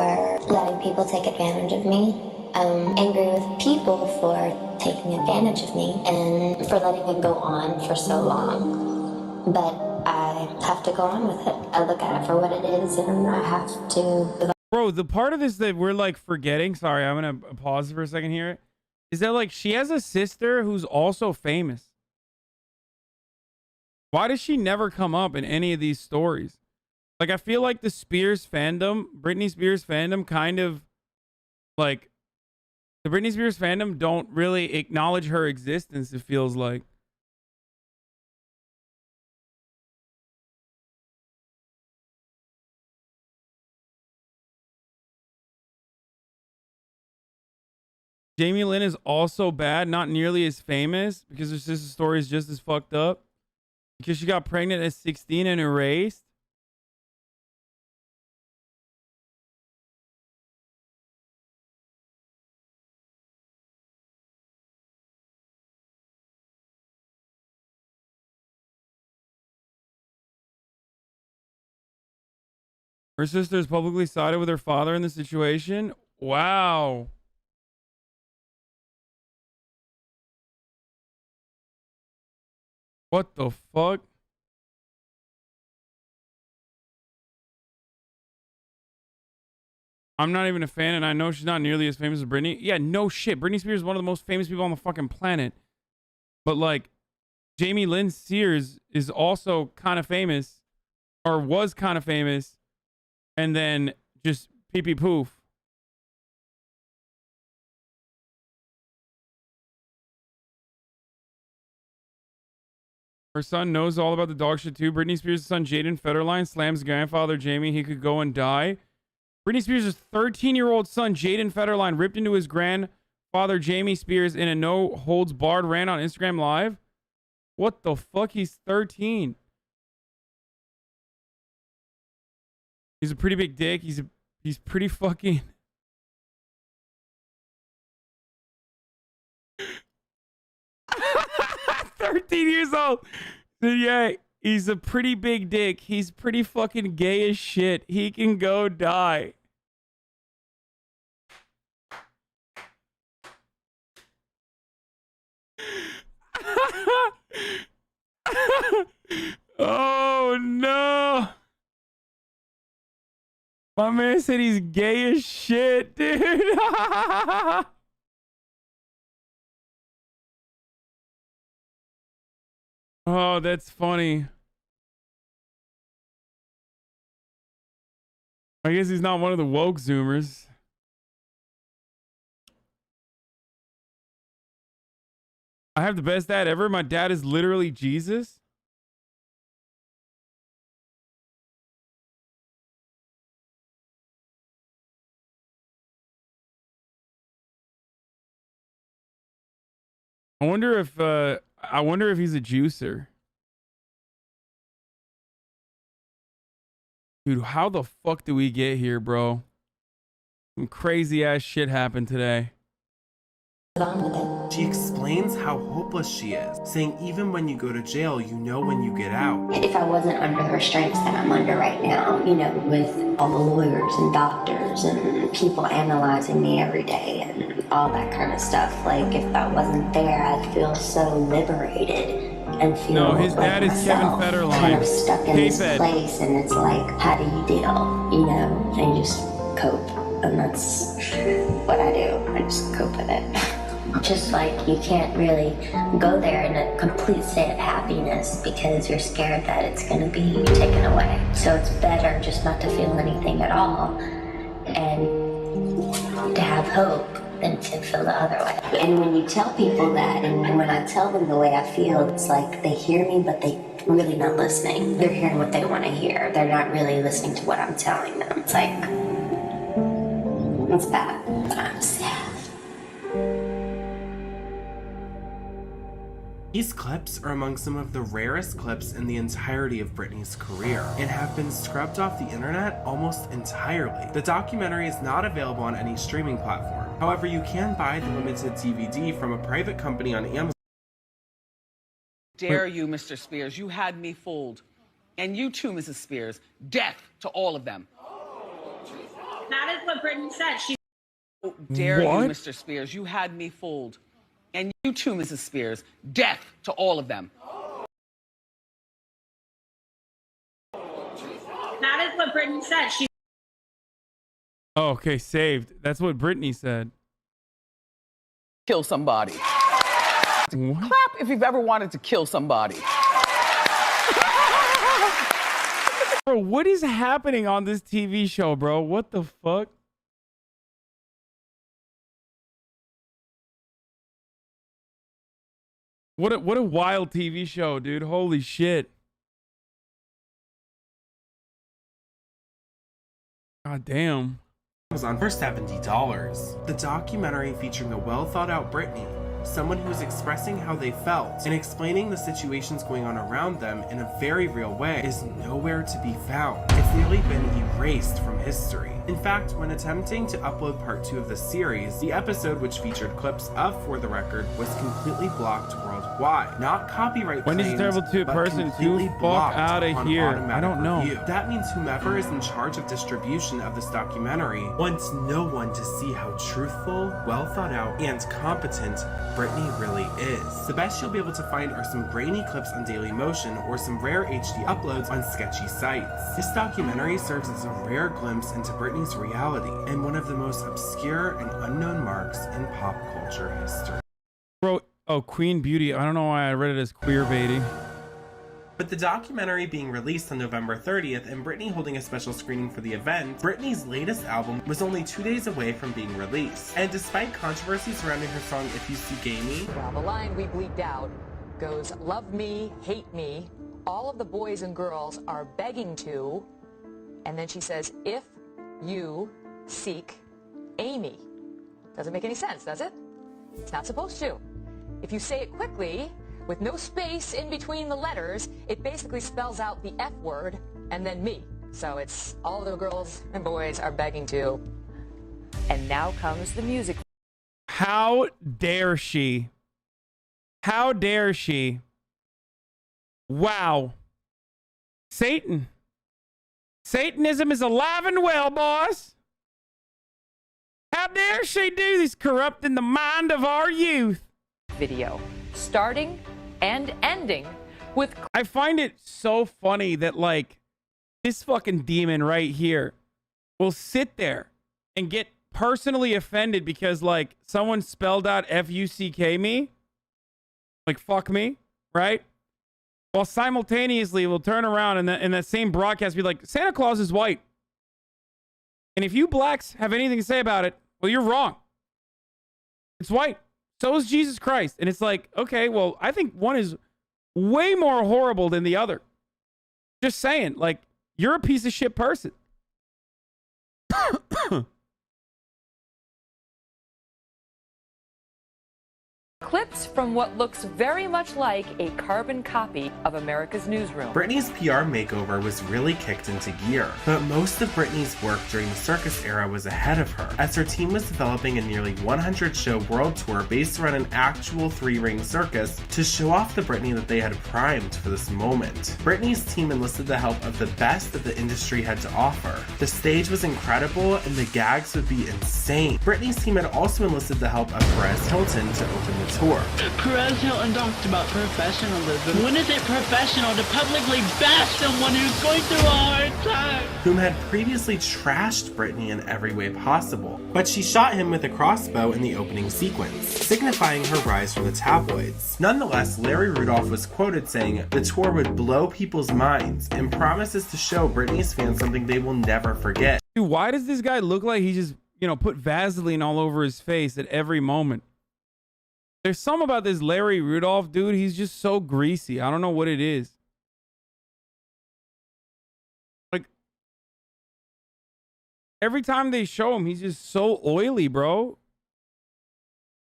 S2: letting people take advantage of me. I'm angry with people for taking advantage of me and for letting it go on for so long. But I have to go on with it. I look at it for what it is, and I have to.
S1: Bro, the part of this that we're like forgetting, sorry, I'm gonna pause for a second here, is that like she has a sister who's also famous. Why does she never come up in any of these stories? Like, I feel like the Spears fandom, Britney Spears fandom, kind of like the Britney Spears fandom don't really acknowledge her existence, it feels like. Jamie Lynn is also bad, not nearly as famous because her sister's story is just as fucked up. Because she got pregnant at 16 and erased. Her sister's publicly sided with her father in the situation. Wow. What the fuck? I'm not even a fan, and I know she's not nearly as famous as Britney. Yeah, no shit. Britney Spears is one of the most famous people on the fucking planet. But, like, Jamie Lynn Spears is also kind of famous, or was kind of famous, and then just pee-pee poof. Her son knows all about the dog shit too. Britney Spears' son Jaden Federline slams grandfather Jamie. He could go and die. Britney Spears' 13-year-old son Jaden Federline ripped into his grandfather Jamie Spears in a no-holds-barred rant on Instagram Live. What the fuck? He's 13. He's a pretty big dick. He's pretty fucking... 13 years old. Yeah, he's a pretty big dick. He's pretty fucking gay as shit. He can go die. Oh no. My man said he's gay as shit, dude. Oh, that's funny. I guess he's not one of the woke Zoomers. I have the best dad ever. My dad is literally Jesus. I wonder if he's a juicer. Dude, how the fuck did we get here, bro? Some crazy ass shit happened today.
S6: She explains how hopeless she is, saying even when you go to jail, you know when you get out.
S2: If I wasn't under her stripes that I'm under right now, you know, with all the lawyers and doctors and people analyzing me every day and all that kind of stuff, like if that wasn't there, I'd feel so liberated and feel
S1: no, his
S2: like
S1: dad is
S2: myself,
S1: Kevin Federline.
S2: kind of stuck in this
S1: K-Fed.
S2: place, and it's like, how do you deal, you know, and you just cope, and that's what I do. I just cope with it. Just like you can't really go there in a complete state of happiness because you're scared that it's going to be taken away. So it's better just not to feel anything at all and to have hope than to feel the other way. And when you tell people that, and when I tell them the way I feel, it's like they hear me, but they really not listening. They're hearing what they want to hear. They're not really listening to what I'm telling them. It's like, it's bad. I'm sad.
S6: These clips are among some of the rarest clips in the entirety of Britney's career and have been scrubbed off the internet almost entirely. The documentary is not available on any streaming platform. However, you can buy the limited DVD from a private company on Amazon.
S19: Dare you, Mr. Spears? You had me fooled. And you too, Mrs. Spears. Death to all of them.
S20: That is what Britney said. She
S19: Dare
S1: What?
S19: you, Mr. Spears? You had me fooled. And you too, Mrs. Spears. Death to all of them.
S20: That is what Britney said. She
S1: Oh, okay, saved. That's what Britney said.
S19: Kill somebody. Clap if you've ever wanted to kill somebody.
S1: Bro, what is happening on this TV show, bro? What the fuck? What a wild TV show, dude. Holy shit. God damn.
S6: Amazon for $70. The documentary featuring a well-thought-out Britney, someone who is expressing how they felt and explaining the situations going on around them in a very real way, is nowhere to be found. It's nearly been erased from history. In fact, when attempting to upload part 2 of the series, the episode which featured clips of For the Record was completely blocked worldwide. Not copyright
S1: When is
S6: claimed,
S1: Terrible 2
S6: but
S1: person
S6: completely
S1: too fuck
S6: blocked
S1: out of
S6: on
S1: here?
S6: automatic
S1: I don't know.
S6: review. That means whomever is in charge of distribution of this documentary wants no one to see how truthful, well thought out, and competent Britney really is. The best you'll be able to find are some grainy clips on Daily Motion or some rare HD uploads on sketchy sites. This documentary serves as a rare glimpse into Britney's reality and one of the most obscure and unknown marks in pop culture history.
S1: Bro, oh, Queen Beauty. I don't know why I read it as queer baiting.
S6: With the documentary being released on November 30th and Britney holding a special screening for the event, Britney's latest album was only 2 days away from being released. And despite controversy surrounding her song If You See Gay Me,
S21: well, the line we bleeped out goes, love me, hate me, all of the boys and girls are begging to, and then she says, if you seek Amy. Doesn't make any sense, does it? It's not supposed to. If you say it quickly, with no space in between the letters, it basically spells out the F word and then me. So it's all the girls and boys are begging to. And now comes the music.
S1: How dare she? How dare she? Wow. Satan. Satanism is alive and well, boys. How dare she do this, corrupting the mind of our youth?
S21: Video, starting and ending with...
S1: I find it so funny that, like, this fucking demon right here will sit there and get personally offended because, like, someone spelled out F-U-C-K me. Like, fuck me, right? While simultaneously will turn around and in that same broadcast be like, Santa Claus is white. And if you blacks have anything to say about it, well, you're wrong. It's white. So is Jesus Christ. And it's like, okay, well, I think one is way more horrible than the other. Just saying, like, you're a piece of shit person.
S21: Clips from what looks very much like a carbon copy of America's Newsroom.
S6: Britney's PR makeover was really kicked into gear, but most of Britney's work during the circus era was ahead of her, as her team was developing a nearly 100-show world tour based around an actual 3-ring circus to show off the Britney that they had primed for this moment. Britney's team enlisted the help of the best that the industry had to offer. The stage was incredible and the gags would be insane. Britney's team had also enlisted the help of Perez Hilton to open the tour.
S3: Perez Hilton talked about professionalism. When is it professional to publicly bash someone who's going through a hard time?
S6: Whom had previously trashed Britney in every way possible. But she shot him with a crossbow in the opening sequence, signifying her rise from the tabloids. Nonetheless, Larry Rudolph was quoted saying the tour would blow people's minds and promises to show Britney's fans something they will never forget.
S1: Dude, why does this guy look like he just, put Vaseline all over his face at every moment? There's something about this Larry Rudolph dude. He's just so greasy. I don't know what it is. Like, every time they show him, he's just so oily, bro.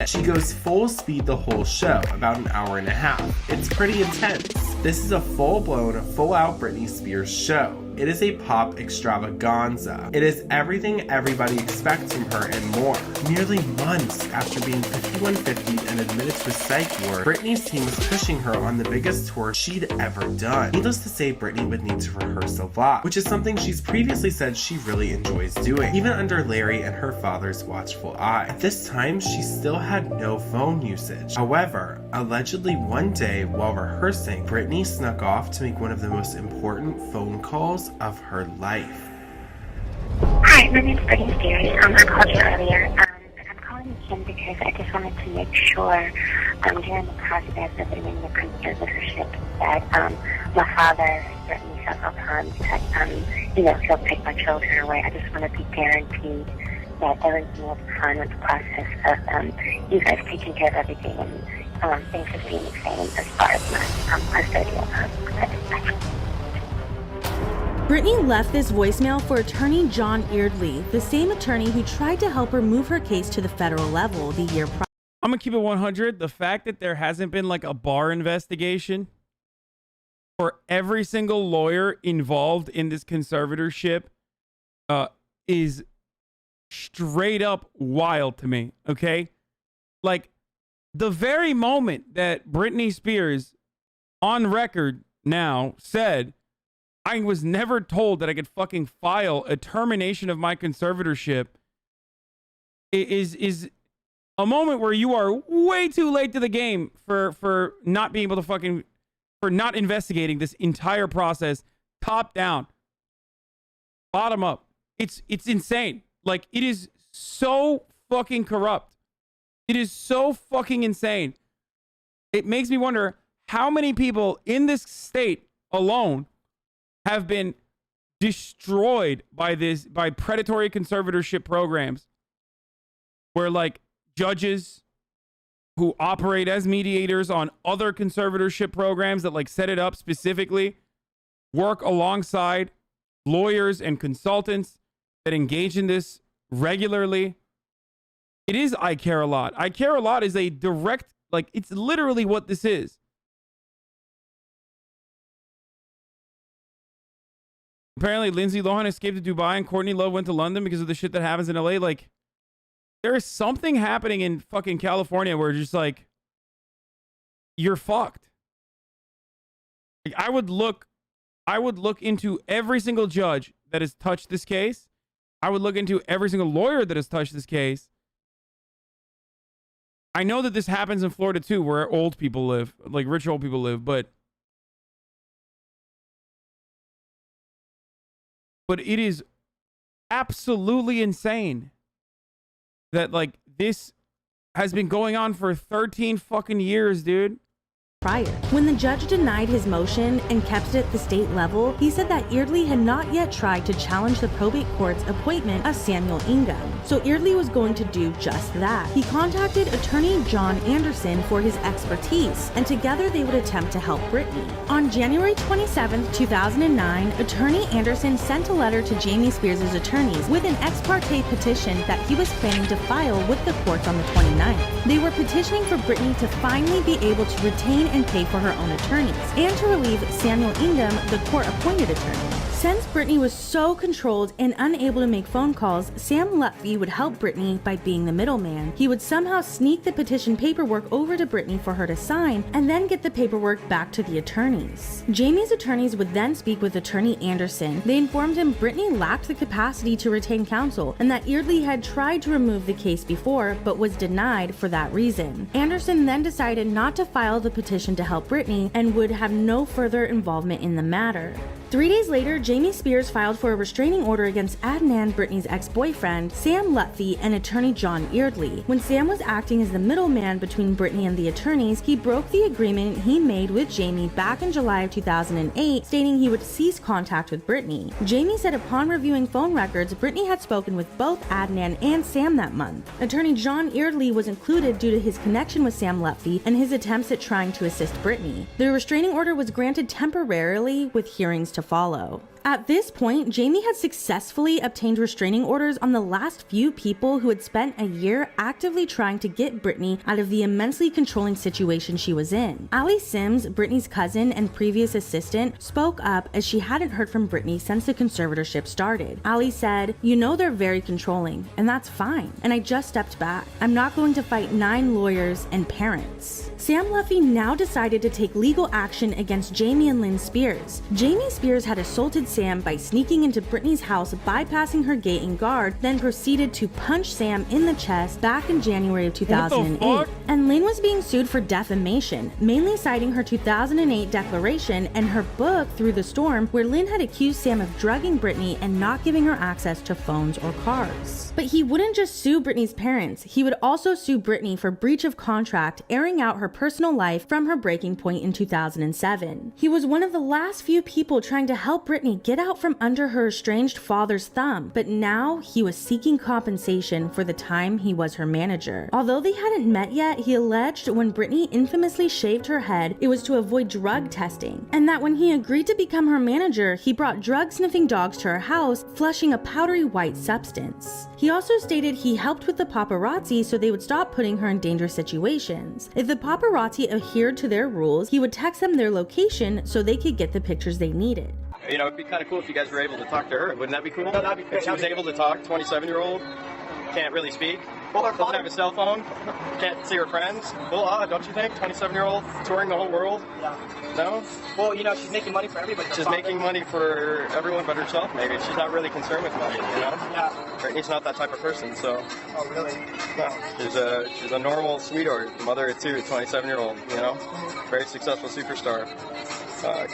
S6: She goes full speed the whole show, about an hour and a half. It's pretty intense. This is a full-blown, full-out Britney Spears show. It is a pop extravaganza. It is everything everybody expects from her and more. Nearly months after being 5150 and admitted to a psych ward, Britney's team was pushing her on the biggest tour she'd ever done. Needless to say, Britney would need to rehearse a lot, which is something she's previously said she really enjoys doing, even under Larry and her father's watchful eye. At this time, she still had no phone usage. However, allegedly one day while rehearsing, Britney snuck off to make one of the most important phone calls of her life.
S2: Hi, my name's Britney Spears. I called you earlier. I'm calling again because I just wanted to make sure during the process of ending the conservatorship that my father threatened me several times that he'll take my children away. I just want to be guaranteed that everything will be fine with the process of you guys taking care of everything and things just being the same as far as my custodial
S4: Britney left this voicemail for attorney John Eardley, the same attorney who tried to help her move her case to the federal level the year prior.
S1: I'm gonna keep it 100. The fact that there hasn't been like a bar investigation for every single lawyer involved in this conservatorship is straight up wild to me. Okay, like the very moment that Britney Spears on record now said, I was never told that I could fucking file a termination of my conservatorship, is a moment where you are way too late to the game for not being able to for not investigating this entire process top down, bottom up. It's insane. Like, it is so fucking corrupt. It is so fucking insane. It makes me wonder how many people in this state alone have been destroyed by predatory conservatorship programs where like judges who operate as mediators on other conservatorship programs that like set it up specifically work alongside lawyers and consultants that engage in this regularly. It is I Care a Lot. I Care a Lot is a direct, like, it's literally what this is. Apparently, Lindsay Lohan escaped to Dubai and Courtney Love went to London because of the shit that happens in LA. Like, there is something happening in fucking California where just like, you're fucked. Like, I would look into every single judge that has touched this case. I would look into every single lawyer that has touched this case. I know that this happens in Florida too, where old people live, like rich old people live, but it is absolutely insane that like this has been going on for 13 fucking years, dude.
S4: prior. When the judge denied his motion and kept it at the state level, he said that Eardley had not yet tried to challenge the probate court's appointment of Samuel Ingham, so Eardley was going to do just that. He contacted attorney John Anderson for his expertise, and together they would attempt to help Britney. On January 27, 2009, attorney Anderson sent a letter to Jamie Spears' attorneys with an ex parte petition that he was planning to file with the courts on the 29th. They were petitioning for Britney to finally be able to retain and pay for her own attorneys, and to relieve Samuel Ingham, the court-appointed attorney. Since Britney was so controlled and unable to make phone calls, Sam Lutfi would help Britney by being the middleman. He would somehow sneak the petition paperwork over to Britney for her to sign, and then get the paperwork back to the attorneys. Jamie's attorneys would then speak with attorney Anderson. They informed him Britney lacked the capacity to retain counsel, and that Eardley had tried to remove the case before, but was denied for that reason. Anderson then decided not to file the petition to help Britney, and would have no further involvement in the matter. 3 days later, Jamie Spears filed for a restraining order against Adnan, Britney's ex-boyfriend, Sam Lutfi, and attorney John Eardley. When Sam was acting as the middleman between Britney and the attorneys, he broke the agreement he made with Jamie back in July of 2008, stating he would cease contact with Britney. Jamie said upon reviewing phone records, Britney had spoken with both Adnan and Sam that month. Attorney John Eardley was included due to his connection with Sam Lutfi and his attempts at trying to assist Britney. The restraining order was granted temporarily, with hearings to follow. At this point, Jamie had successfully obtained restraining orders on the last few people who had spent a year actively trying to get Britney out of the immensely controlling situation she was in. Allie Sims, Britney's cousin and previous assistant, spoke up as she hadn't heard from Britney since the conservatorship started. Allie said, "You know they're very controlling, and that's fine, and I just stepped back. I'm not going to fight 9 lawyers and parents." Sam Lutfi now decided to take legal action against Jamie and Lynn Spears. Jamie Spears had assaulted Sam by sneaking into Britney's house, bypassing her gate and guard, then proceeded to punch Sam in the chest back in January of 2008. And Lynn was being sued for defamation, mainly citing her 2008 declaration and her book Through the Storm, where Lynn had accused Sam of drugging Britney and not giving her access to phones or cars. But he wouldn't just sue Britney's parents, he would also sue Britney for breach of contract, airing out her personal life from her breaking point in 2007. He was one of the last few people trying to help Britney get out from under her estranged father's thumb, but now he was seeking compensation for the time he was her manager. Although they hadn't met yet, he alleged when Britney infamously shaved her head, it was to avoid drug testing, and that when he agreed to become her manager, he brought drug-sniffing dogs to her house, flushing a powdery white substance. He also stated he helped with the paparazzi so they would stop putting her in dangerous situations. If the paparazzi adhered to their rules, he would text them their location so they could get the pictures they needed.
S7: You know, it'd be kind of cool if you guys were able to talk to her. Wouldn't that be cool? No, that'd be great. If she was able to talk, 27-year-old, can't really speak, doesn't have a cell phone, can't see her friends. A little odd, don't you think? 27-year-old touring the whole world? Yeah. No? Well, you know, she's making money for everybody. She's making money for everyone but herself, maybe. She's not really concerned with money, you know? Yeah. Britney's not that type of person, so. Oh, really? No. She's a normal sweetheart, mother of 2, 27-year-old, you know? Very successful superstar.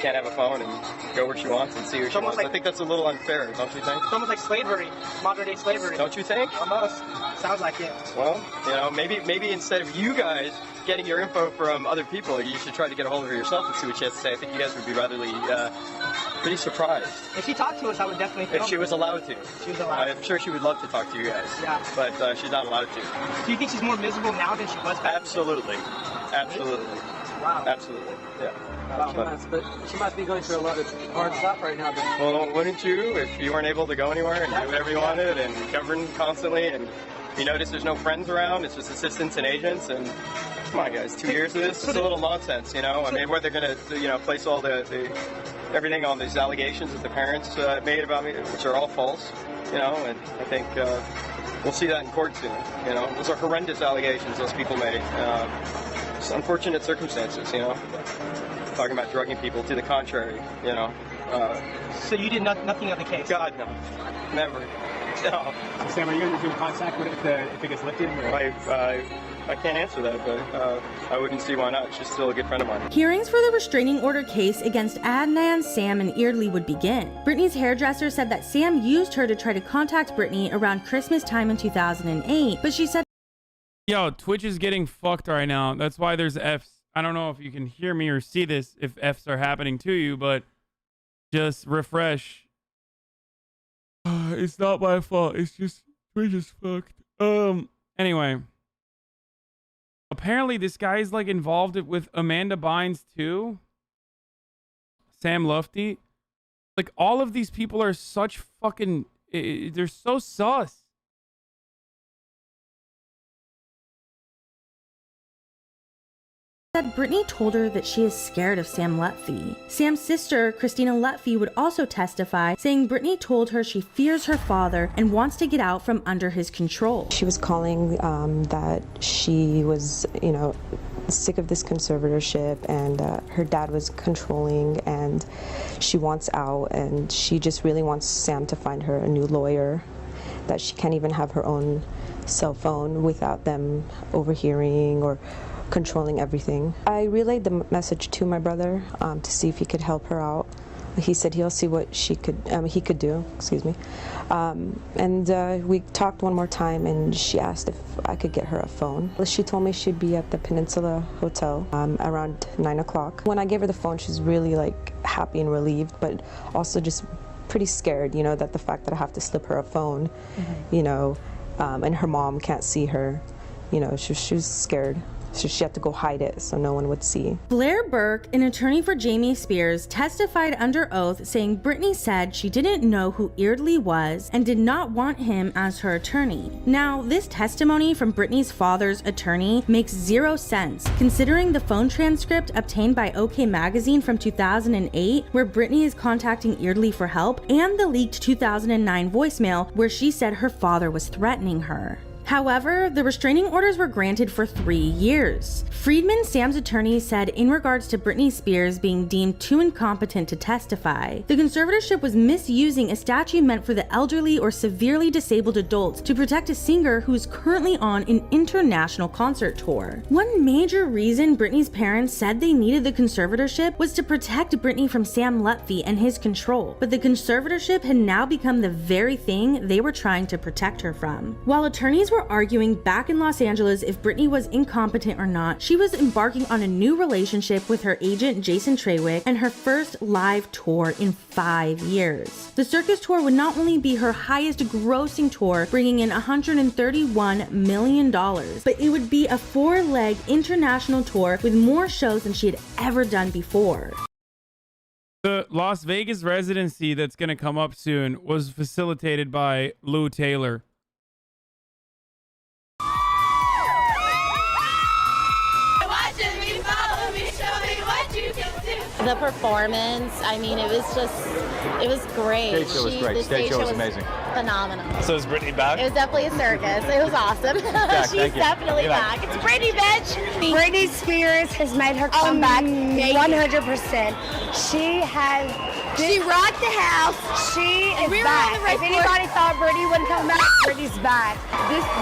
S7: Can't have a phone and go where she wants and see who she wants. Like, I think that's a little unfair, don't you think? It's almost like slavery, modern day slavery. Don't you think? Almost. Sounds like it. Well, you know, maybe instead of you guys getting your info from other people, you should try to get a hold of her yourself and see what she has to say. I think you guys would be ratherly pretty surprised. If she talked to us, I would definitely film. If she was allowed to. She was allowed. I'm sure she would love to talk to you guys. Yeah. But she's not allowed to. Do you think she's more miserable now than she was back? Absolutely. Absolutely. Wow. Absolutely. Yeah.
S15: But she must be going through a lot of hard stuff right now.
S7: Well, wouldn't you if you weren't able to go anywhere and do whatever you wanted and govern constantly and you notice there's no friends around, it's just assistants and agents and come on guys, 2 years of this, it's a little nonsense, you know? I mean, where they're going to, you know, place all the everything on these allegations that the parents made about me, which are all false, you know, and I think we'll see that in court soon, you know? Those are horrendous allegations those people made. It's unfortunate circumstances, you know? Talking about drugging people, to the contrary, you know. So you did nothing of the case? God, no. Never. No.
S22: So Sam, are you going to do contact with it if it gets lifted?
S7: I can't answer that, but I wouldn't see why not. She's still a good friend of mine.
S4: Hearings for the restraining order case against Adnan, Sam, and Eardley would begin. Britney's hairdresser said that Sam used her to try to contact Britney around Christmas time in 2008, but she said,
S1: "Yo, Twitch is getting fucked right now. That's why there's Fs. I don't know if you can hear me or see this, if Fs are happening to you, but just refresh. It's not my fault. It's just, Twitch is fucked. Anyway. Apparently this guy is like involved with Amanda Bynes too. Sam Lufty. Like all of these people are such fucking, they're so sus.
S4: Said Britney told her that she is scared of Sam Lutfi. Sam's sister, Christina Lutfi, would also testify, saying Britney told her she fears her father and wants to get out from under his control.
S8: She was calling that she was, sick of this conservatorship, and her dad was controlling, and she wants out, and she just really wants Sam to find her a new lawyer, that she can't even have her own cell phone without them overhearing or controlling everything. I relayed the message to my brother to see if he could help her out. He said he'll see what he could do, excuse me. And we talked one more time, and she asked if I could get her a phone. She told me she'd be at the Peninsula Hotel around 9 o'clock. When I gave her the phone, she's really like happy and relieved, but also just pretty scared, that the fact that I have to slip her a phone, and her mom can't see her, she was scared. So she had to go hide it so no one would see.
S4: Blair Burke, an attorney for Jamie Spears, testified under oath saying Britney said she didn't know who Eardley was and did not want him as her attorney. Now, this testimony from Britney's father's attorney makes zero sense, considering the phone transcript obtained by OK Magazine from 2008, where Britney is contacting Eardley for help, and the leaked 2009 voicemail where she said her father was threatening her. However, the restraining orders were granted for 3 years. Friedman, Sam's attorney, said in regards to Britney Spears being deemed too incompetent to testify, the conservatorship was misusing a statute meant for the elderly or severely disabled adults to protect a singer who is currently on an international concert tour. One major reason Britney's parents said they needed the conservatorship was to protect Britney from Sam Lutfi and his control, but the conservatorship had now become the very thing they were trying to protect her from. While attorneys were arguing back in Los Angeles if Britney was incompetent or not, she was embarking on a new relationship with her agent Jason Trawick and her first live tour in 5 years. The circus tour would not only be her highest grossing tour, bringing in $131 million, but it would be a 4-leg international tour with more shows than she had ever done before.
S1: The Las Vegas residency that's going to come up soon was facilitated by Lou Taylor.
S9: The performance, I mean, it was great.
S14: Stage show was great. Stage show was amazing.
S9: Phenomenal.
S14: So is Britney back?
S9: It was definitely a circus. It was awesome. She's definitely back. It's Britney, bitch.
S23: Britney Spears has made her comeback 100%. She rocked the house. She is back. If anybody thought Britney wouldn't come back, Britney's back.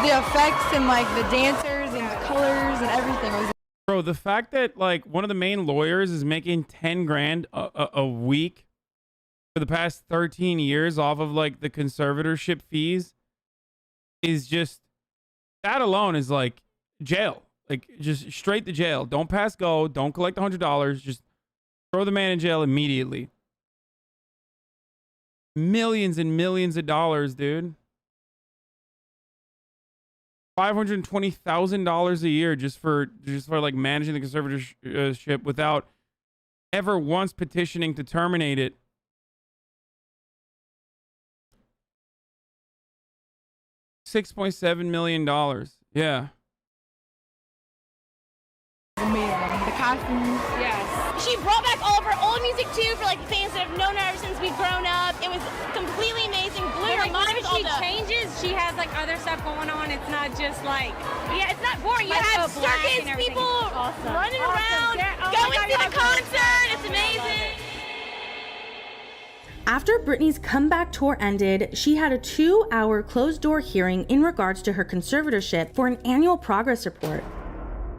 S13: The effects and like the dancers and the colors and everything was.
S1: Bro, the fact that like one of the main lawyers is making 10 grand a week for the past 13 years off of like the conservatorship fees is just, that alone is like jail. Like just straight to jail. Don't pass go. Don't collect $100. Just throw the man in jail immediately. Millions and millions of dollars, dude. $520,000 a year just for like managing the conservatorship without ever once petitioning to terminate it. $6.7 million. Yeah.
S13: Amazing. The costumes, yes.
S9: She brought back all of her old music too for like fans that have known her ever since we've grown up. It was completely amazing. Blew her mind with all
S20: she
S9: the
S20: changes, she has like other stuff going on. It's not just like,
S9: yeah, it's not boring. You
S20: like
S9: have
S20: so black
S9: circus
S20: and everything.
S9: people
S20: Awesome.
S9: running around,
S20: Yeah, oh
S9: going
S20: my
S9: to
S20: God,
S9: the concert. It's amazing.
S4: After Britney's comeback tour ended, she had a 2-hour closed-door hearing in regards to her conservatorship for an annual progress report.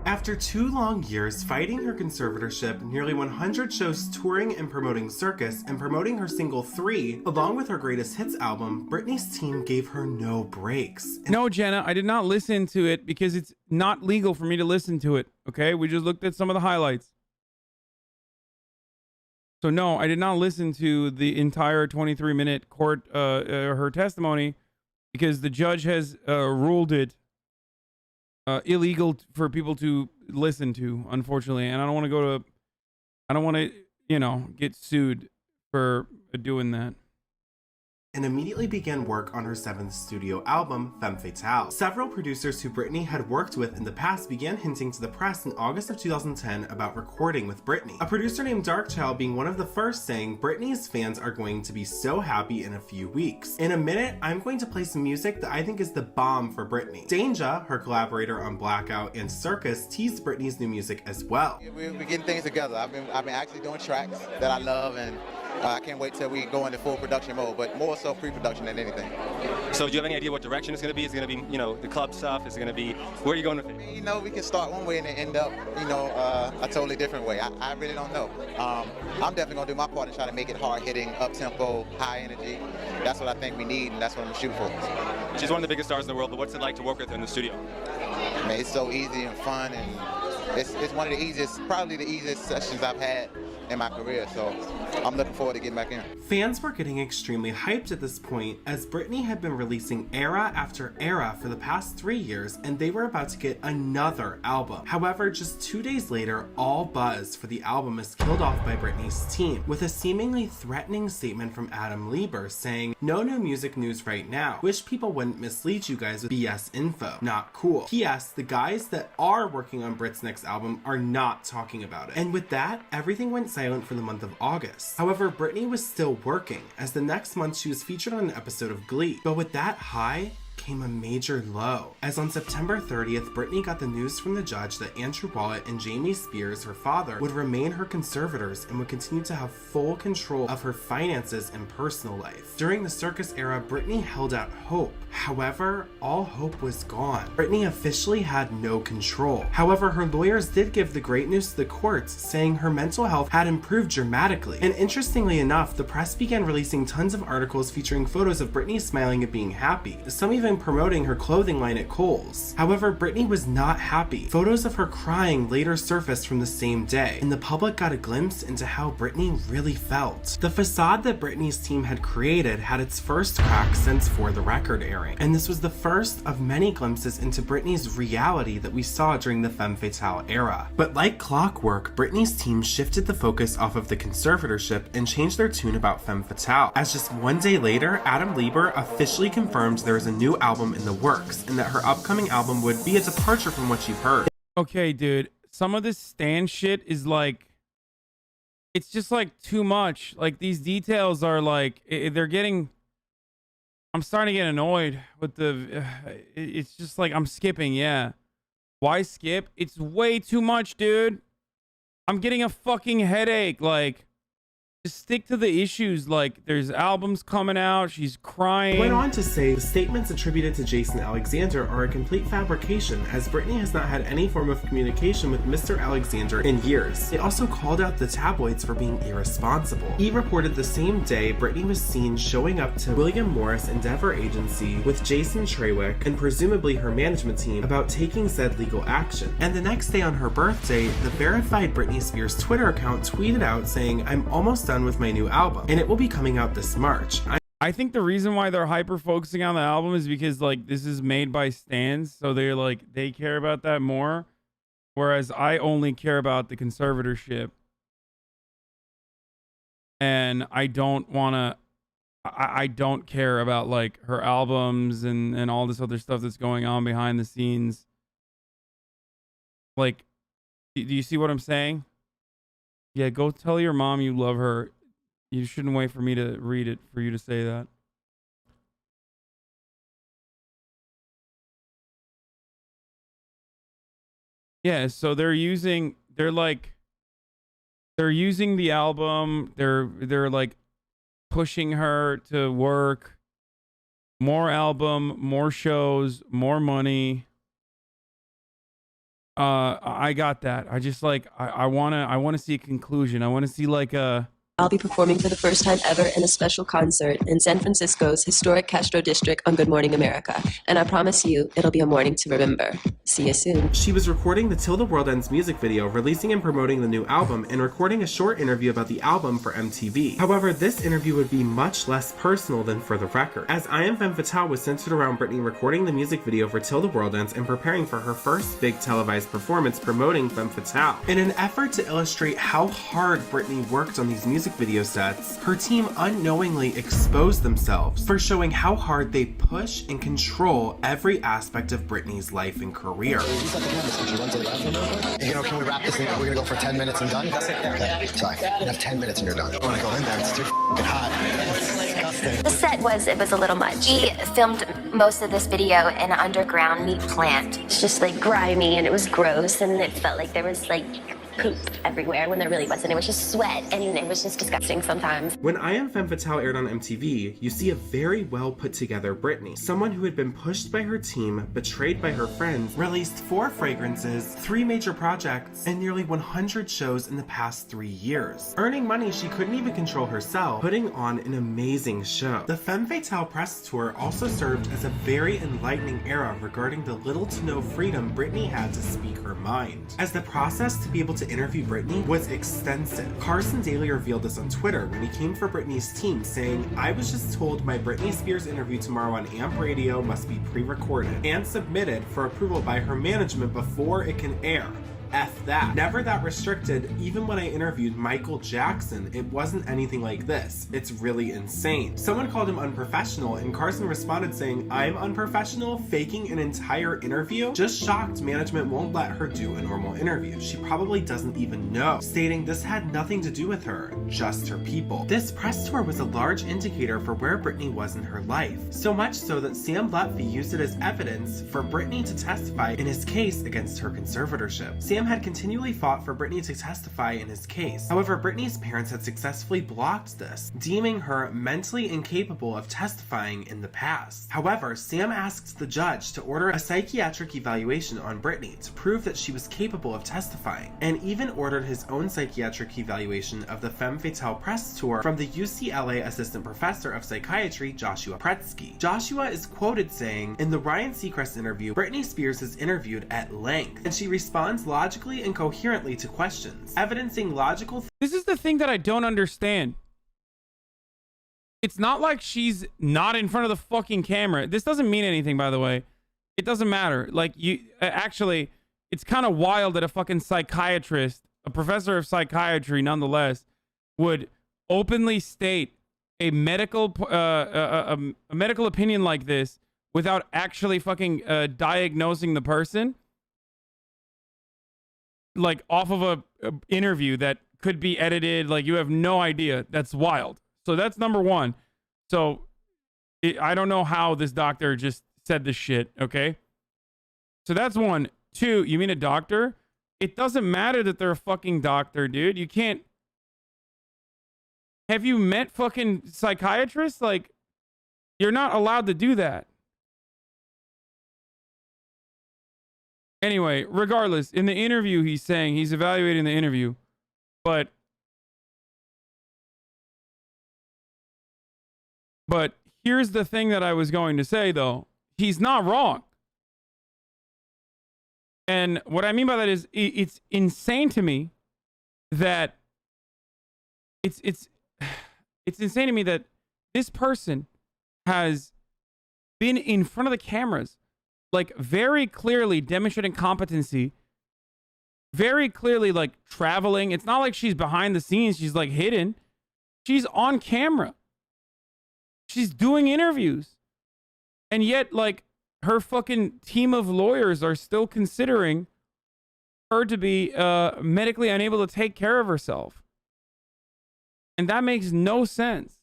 S6: After 2 long years fighting her conservatorship, nearly 100 shows touring and promoting Circus, and promoting her single 3, along with her greatest hits album, Britney's team gave her no breaks.
S1: No, Jenna, I did not listen to it because it's not legal for me to listen to it, okay? We just looked at some of the highlights. So no, I did not listen to the entire 23-minute court, her testimony, because the judge has ruled it illegal for people to listen to, unfortunately. And I don't want to you know, get sued for doing that.
S6: And immediately began work on her 7th studio album, Femme Fatale. Several producers who Britney had worked with in the past began hinting to the press in August of 2010 about recording with Britney. A producer named Darkchild being one of the first, saying, "Britney's fans are going to be so happy in a few weeks. In a minute, I'm going to play some music that I think is the bomb for Britney." Danja, her collaborator on Blackout and Circus, teased Britney's new music as well.
S5: We're getting things together. I've been actually doing tracks that I love, and I can't wait till we go into full production mode, but more so pre-production than anything.
S7: So do you have any idea what direction it's going to be? Is it going to be, you know, the club stuff? Is it going to be, where are you going with it?
S5: You know, we can start one way and then end up, you know, a totally different way. I really don't know. I'm definitely going to do my part and try to make it hard-hitting, up-tempo, high energy. That's what I think we need, and that's what I'm shooting for.
S7: She's one of the biggest stars in the world, but what's it like to work with her in the studio?
S5: Man, it's so easy and fun, and it's one of the easiest, probably the easiest sessions I've had in my career, so I'm looking forward to getting back in.
S6: Fans were getting extremely hyped at this point, as Britney had been releasing era after era for the past 3 years, and they were about to get another album. However, just 2 days later, all buzz for the album is killed off by Britney's team, with a seemingly threatening statement from Adam Lieber saying, "No new music news right now. Wish people wouldn't mislead you guys with BS info. Not cool. P.S. The guys that are working on Brit's next album are not talking about it." And with that, everything went silent for the month of August. However, Britney was still working, as the next month she was featured on an episode of Glee. But with that high came a major low, as on September 30th, Britney got the news from the judge that Andrew Wallet and Jamie Spears, her father, would remain her conservators and would continue to have full control of her finances and personal life. During the Circus era, Britney held out hope. However, all hope was gone. Britney officially had no control. However, her lawyers did give the great news to the courts, saying her mental health had improved dramatically. And interestingly enough, the press began releasing tons of articles featuring photos of Britney smiling and being happy, some even promoting her clothing line at Kohl's. However, Britney was not happy. Photos of her crying later surfaced from the same day, and the public got a glimpse into how Britney really felt. The facade that Britney's team had created had its first crack since For the Record airing, and this was the first of many glimpses into Britney's reality that we saw during the Femme Fatale era. But like clockwork, Britney's team shifted the focus off of the conservatorship and changed their tune about Femme Fatale, as just 1 day later, Adam Lieber officially confirmed there is a new album in the works, and that her upcoming album would be a departure from what you've heard.
S1: Okay, dude, some of this Stan shit is like, it's just like too much. Like, these details are like, they're getting, I'm starting to get annoyed with the, it's just like, I'm skipping, yeah. Why skip? It's way too much, dude. I'm getting a fucking headache. Like, just stick to the issues. Like, there's albums coming out. She's crying.
S6: He went on to say the statements attributed to Jason Alexander are a complete fabrication, as Britney has not had any form of communication with Mr. Alexander in years. They also called out the tabloids for being irresponsible. He reported the same day Britney was seen showing up to William Morris Endeavor Agency with Jason Trawick and presumably her management team about taking said legal action. And the next day on her birthday, the verified Britney Spears Twitter account tweeted out saying, "I'm almost done with my new album, and it will be coming out this March."
S1: I think the reason why they're hyper focusing on the album is because, like, this is made by stans, so they're like, they care about that more, whereas I only care about the conservatorship, and I don't want to, I don't care about like her albums and all this other stuff that's going on behind the scenes. Like, do you see what I'm saying? Yeah, go tell your mom you love her. You shouldn't wait for me to read it for you to say that. Yeah, so they're using the album. They're like pushing her to work. More album, more shows, more money. I got that. I just like I wanna see a conclusion. I wanna see like a.
S10: I'll be performing for the first time ever in a special concert in San Francisco's historic Castro District on Good Morning America. And I promise you, it'll be a morning to remember. See you soon.
S6: She was recording the Till the World Ends music video, releasing and promoting the new album, and recording a short interview about the album for MTV. However, this interview would be much less personal than For the Record, as I Am Femme Fatale was centered around Britney recording the music video for Till the World Ends and preparing for her first big televised performance promoting Femme Fatale. In an effort to illustrate how hard Britney worked on these music video sets, her team unknowingly exposed themselves for showing how hard they push and control every aspect of Britney's life and career.
S11: You know, can we wrap this thing up? We're gonna go for 10 minutes and done? Okay. Sorry. You have 10 minutes and you're done. I wanna go in there. It's too hot. It's disgusting.
S12: The set was a little much. We filmed most of this video in an underground meat plant.
S23: It's just like grimy and it was gross and it felt like there was like poop everywhere when there really wasn't. It was just sweat and it was just disgusting sometimes.
S6: When I Am Femme Fatale aired on MTV, you see a very well put together Britney, someone who had been pushed by her team, betrayed by her friends, released 4 fragrances, 3 major projects, and nearly 100 shows in the past 3 years. Earning money she couldn't even control herself, putting on an amazing show. The Femme Fatale press tour also served as a very enlightening era regarding the little to no freedom Britney had to speak her mind. As the process to be able to interview Britney was extensive. Carson Daly revealed this on Twitter when he came for Britney's team, saying, "I was just told my Britney Spears interview tomorrow on AMP Radio must be pre-recorded and submitted for approval by her management before it can air. F that. Never that restricted. Even when I interviewed Michael Jackson, it wasn't anything like this. It's really insane." Someone called him unprofessional, and Carson responded saying, "I'm unprofessional, faking an entire interview? Just shocked management won't let her do a normal interview. She probably doesn't even know," stating this had nothing to do with her, just her people. This press tour was a large indicator for where Britney was in her life, so much so that Sam Lutfi used it as evidence for Britney to testify in his case against her conservatorship. Sam had continually fought for Britney to testify in his case. However, Britney's parents had successfully blocked this, deeming her mentally incapable of testifying in the past. However, Sam asked the judge to order a psychiatric evaluation on Britney to prove that she was capable of testifying, and even ordered his own psychiatric evaluation of the Femme Fatale press tour from the UCLA assistant professor of psychiatry, Joshua Pretsky. Joshua is quoted saying, "In the Ryan Seacrest interview, Britney Spears is interviewed at length, and she responds logically and coherently to questions, evidencing logical."
S1: This is the thing that I don't understand. It's not like she's not in front of the fucking camera. This doesn't mean anything, by the way. It doesn't matter. Like, you actually, it's kind of wild that a fucking psychiatrist, a professor of psychiatry nonetheless, would openly state a medical a medical opinion like this without actually fucking diagnosing the person, like off of a interview that could be edited. Like, you have no idea. That's wild. So that's number one. So I don't know how this doctor just said this shit. Okay. So that's one. Two, you mean a doctor? It doesn't matter that they're a fucking doctor, dude. You can't. Have you met fucking psychiatrists? Like, you're not allowed to do that. Anyway, regardless, in the interview, he's saying he's evaluating the interview, but here's the thing that I was going to say, though. He's not wrong. And what I mean by that is it's insane to me that it's insane to me that this person has been in front of the cameras, like very clearly demonstrating competency, very clearly like traveling. It's not like she's behind the scenes. She's like hidden. She's on camera. She's doing interviews. And yet, like, her fucking team of lawyers are still considering her to be medically unable to take care of herself. And that makes no sense.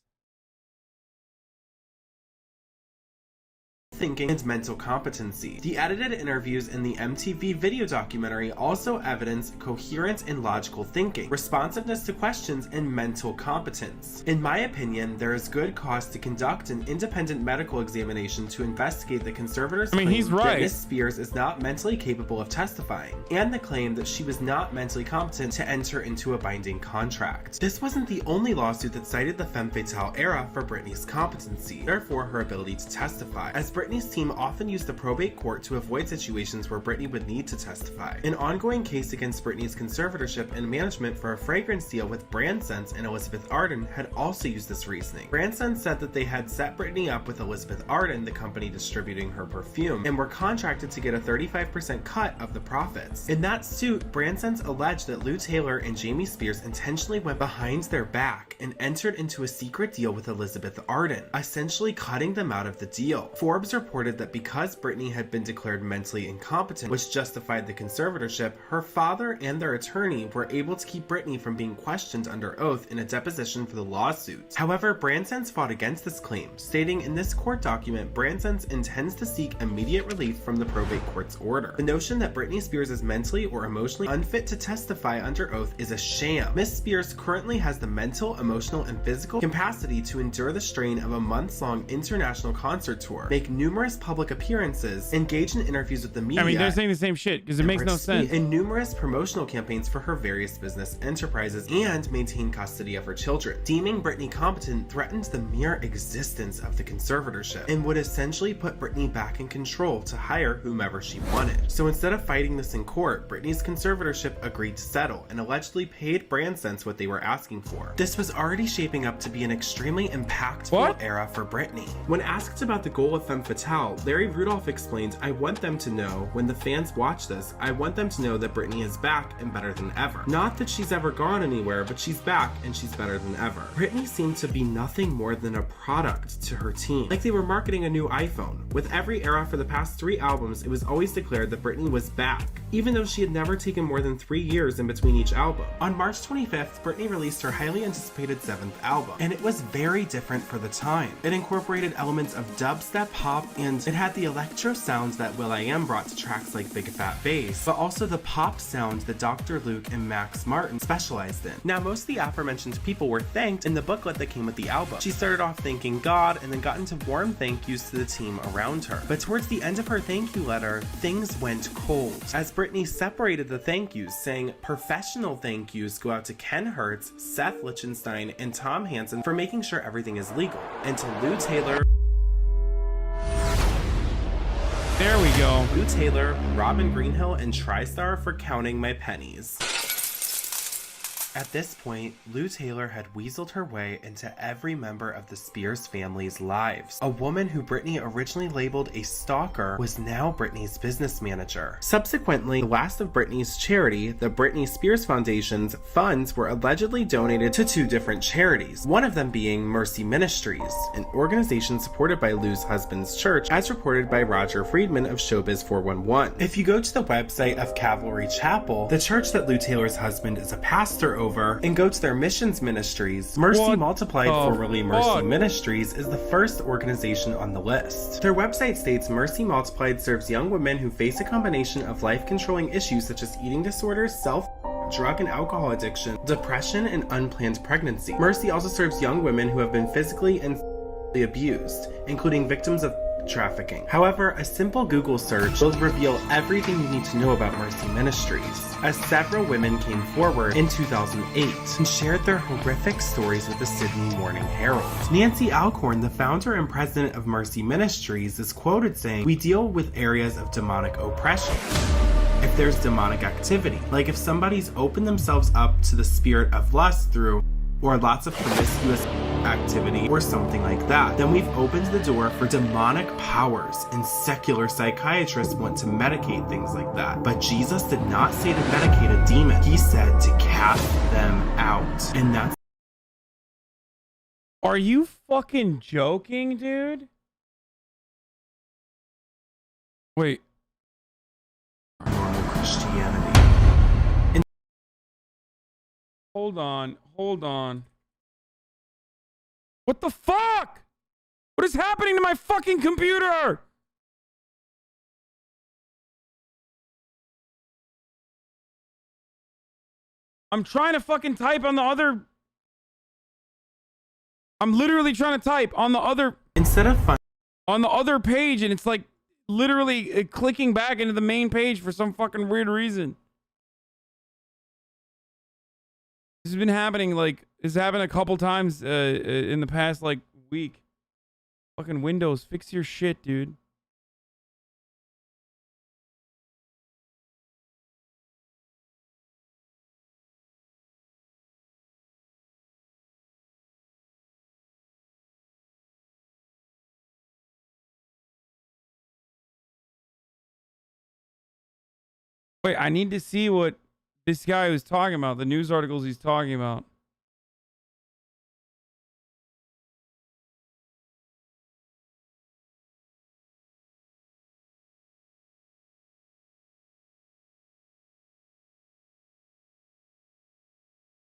S6: thinking, and mental competency. The edited interviews in the MTV video documentary also evidence coherent and logical thinking, responsiveness to questions, and mental competence. In my opinion, there is good cause to conduct an independent medical examination to investigate the conservator's claim
S1: he's right.
S6: that Ms. Spears is not mentally capable of testifying, and the claim that she was not mentally competent to enter into a binding contract. This wasn't the only lawsuit that cited the femme fatale era for Britney's competency, therefore her ability to testify, as Britney's team often used the probate court to avoid situations where Britney would need to testify. An ongoing case against Britney's conservatorship and management for a fragrance deal with Brandson's and Elizabeth Arden had also used this reasoning. Branson said that they had set Britney up with Elizabeth Arden, the company distributing her perfume, and were contracted to get a 35% cut of the profits. In that suit, Branson's alleged that Lou Taylor and Jamie Spears intentionally went behind their back and entered into a secret deal with Elizabeth Arden, essentially cutting them out of the deal. Forbes reported that because Britney had been declared mentally incompetent, which justified the conservatorship, her father and their attorney were able to keep Britney from being questioned under oath in a deposition for the lawsuit. However, Branson's fought against this claim, stating in this court document Branson's intends to seek immediate relief from the probate court's order. The notion that Britney Spears is mentally or emotionally unfit to testify under oath is a sham. Ms. Spears currently has the mental, emotional, and physical capacity to endure the strain of a months-long international concert tour, make numerous public appearances, engage in interviews with the media.
S1: I mean, they're saying the same shit because it makes no sense.
S6: In numerous promotional campaigns for her various business enterprises and maintain custody of her children. Deeming Britney competent threatens the mere existence of the conservatorship and would essentially put Britney back in control to hire whomever she wanted. So instead of fighting this in court, Britney's conservatorship agreed to settle and allegedly paid Branson's what they were asking for. This was already shaping up to be an extremely impactful era for Britney. When asked about the goal of femme fatale, Larry Rudolph explained, "I want them to know, when the fans watch this, I want them to know that Britney is back and better than ever. Not that she's ever gone anywhere, but she's back and she's better than ever." Britney seemed to be nothing more than a product to her team, like they were marketing a new iPhone. With every era for the past 3 albums, it was always declared that Britney was back, even though she had never taken more than 3 years in between each album. On March 25th, Britney released her highly anticipated 7th album, and it was very different for the time. It incorporated elements of dubstep, pop, and it had the electro sounds that will.i.am brought to tracks like Big Fat Bass, but also the pop sound that Dr. Luke and Max Martin specialized in. Now, most of the aforementioned people were thanked in the booklet that came with the album. She started off thanking God and then got into warm thank yous to the team around her. But towards the end of her thank you letter, things went cold, as Britney separated the thank yous, saying professional thank yous go out to Ken Hertz, Seth Lichtenstein, and Tom Hansen for making sure everything is legal, and to Lou Taylor,
S1: there we go,
S6: Lou Taylor, Robin Greenhill, and TriStar for counting my pennies. At this point, Lou Taylor had weaseled her way into every member of the Spears family's lives. A woman who Britney originally labeled a stalker was now Britney's business manager. Subsequently, the last of Britney's charity, the Britney Spears Foundation's funds were allegedly donated to 2 different charities, one of them being Mercy Ministries, an organization supported by Lou's husband's church, as reported by Roger Friedman of Showbiz 411. If you go to the website of Calvary Chapel, the church that Lou Taylor's husband is a pastor over, and go to their missions ministries, Mercy Multiplied, formerly Mercy Ministries, is the first organization on the list. Their website states Mercy Multiplied serves young women who face a combination of life-controlling issues such as eating disorders, drug and alcohol addiction, depression, and unplanned pregnancy. Mercy also serves young women who have been physically and abused, including victims of trafficking. However, a simple Google search will reveal everything you need to know about Mercy Ministries, as several women came forward in 2008 and shared their horrific stories with the Sydney Morning Herald. Nancy Alcorn, the founder and president of Mercy Ministries, is quoted saying, "We deal with areas of demonic oppression. If there's demonic activity, like if somebody's opened themselves up to the spirit of lust through or lots of promiscuous activity or something like that, then we've opened the door for demonic powers, and secular psychiatrists want to medicate things like that. But Jesus did not say to medicate a demon. He said to cast them out." And that's...
S1: Are you fucking joking, dude? Wait.
S6: Normal Christianity.
S1: Hold on. What the fuck? What is happening to my fucking computer? I'm trying to fucking type on the other. I'm literally trying to type on the other.
S6: Instead of
S1: on the other page, and it's like literally clicking back into the main page for some fucking weird reason. This has been happening, like, it's happened a couple times in the past, like, week. Fucking Windows, fix your shit, dude. Wait, I need to see what this guy was talking about, the news articles he's talking about.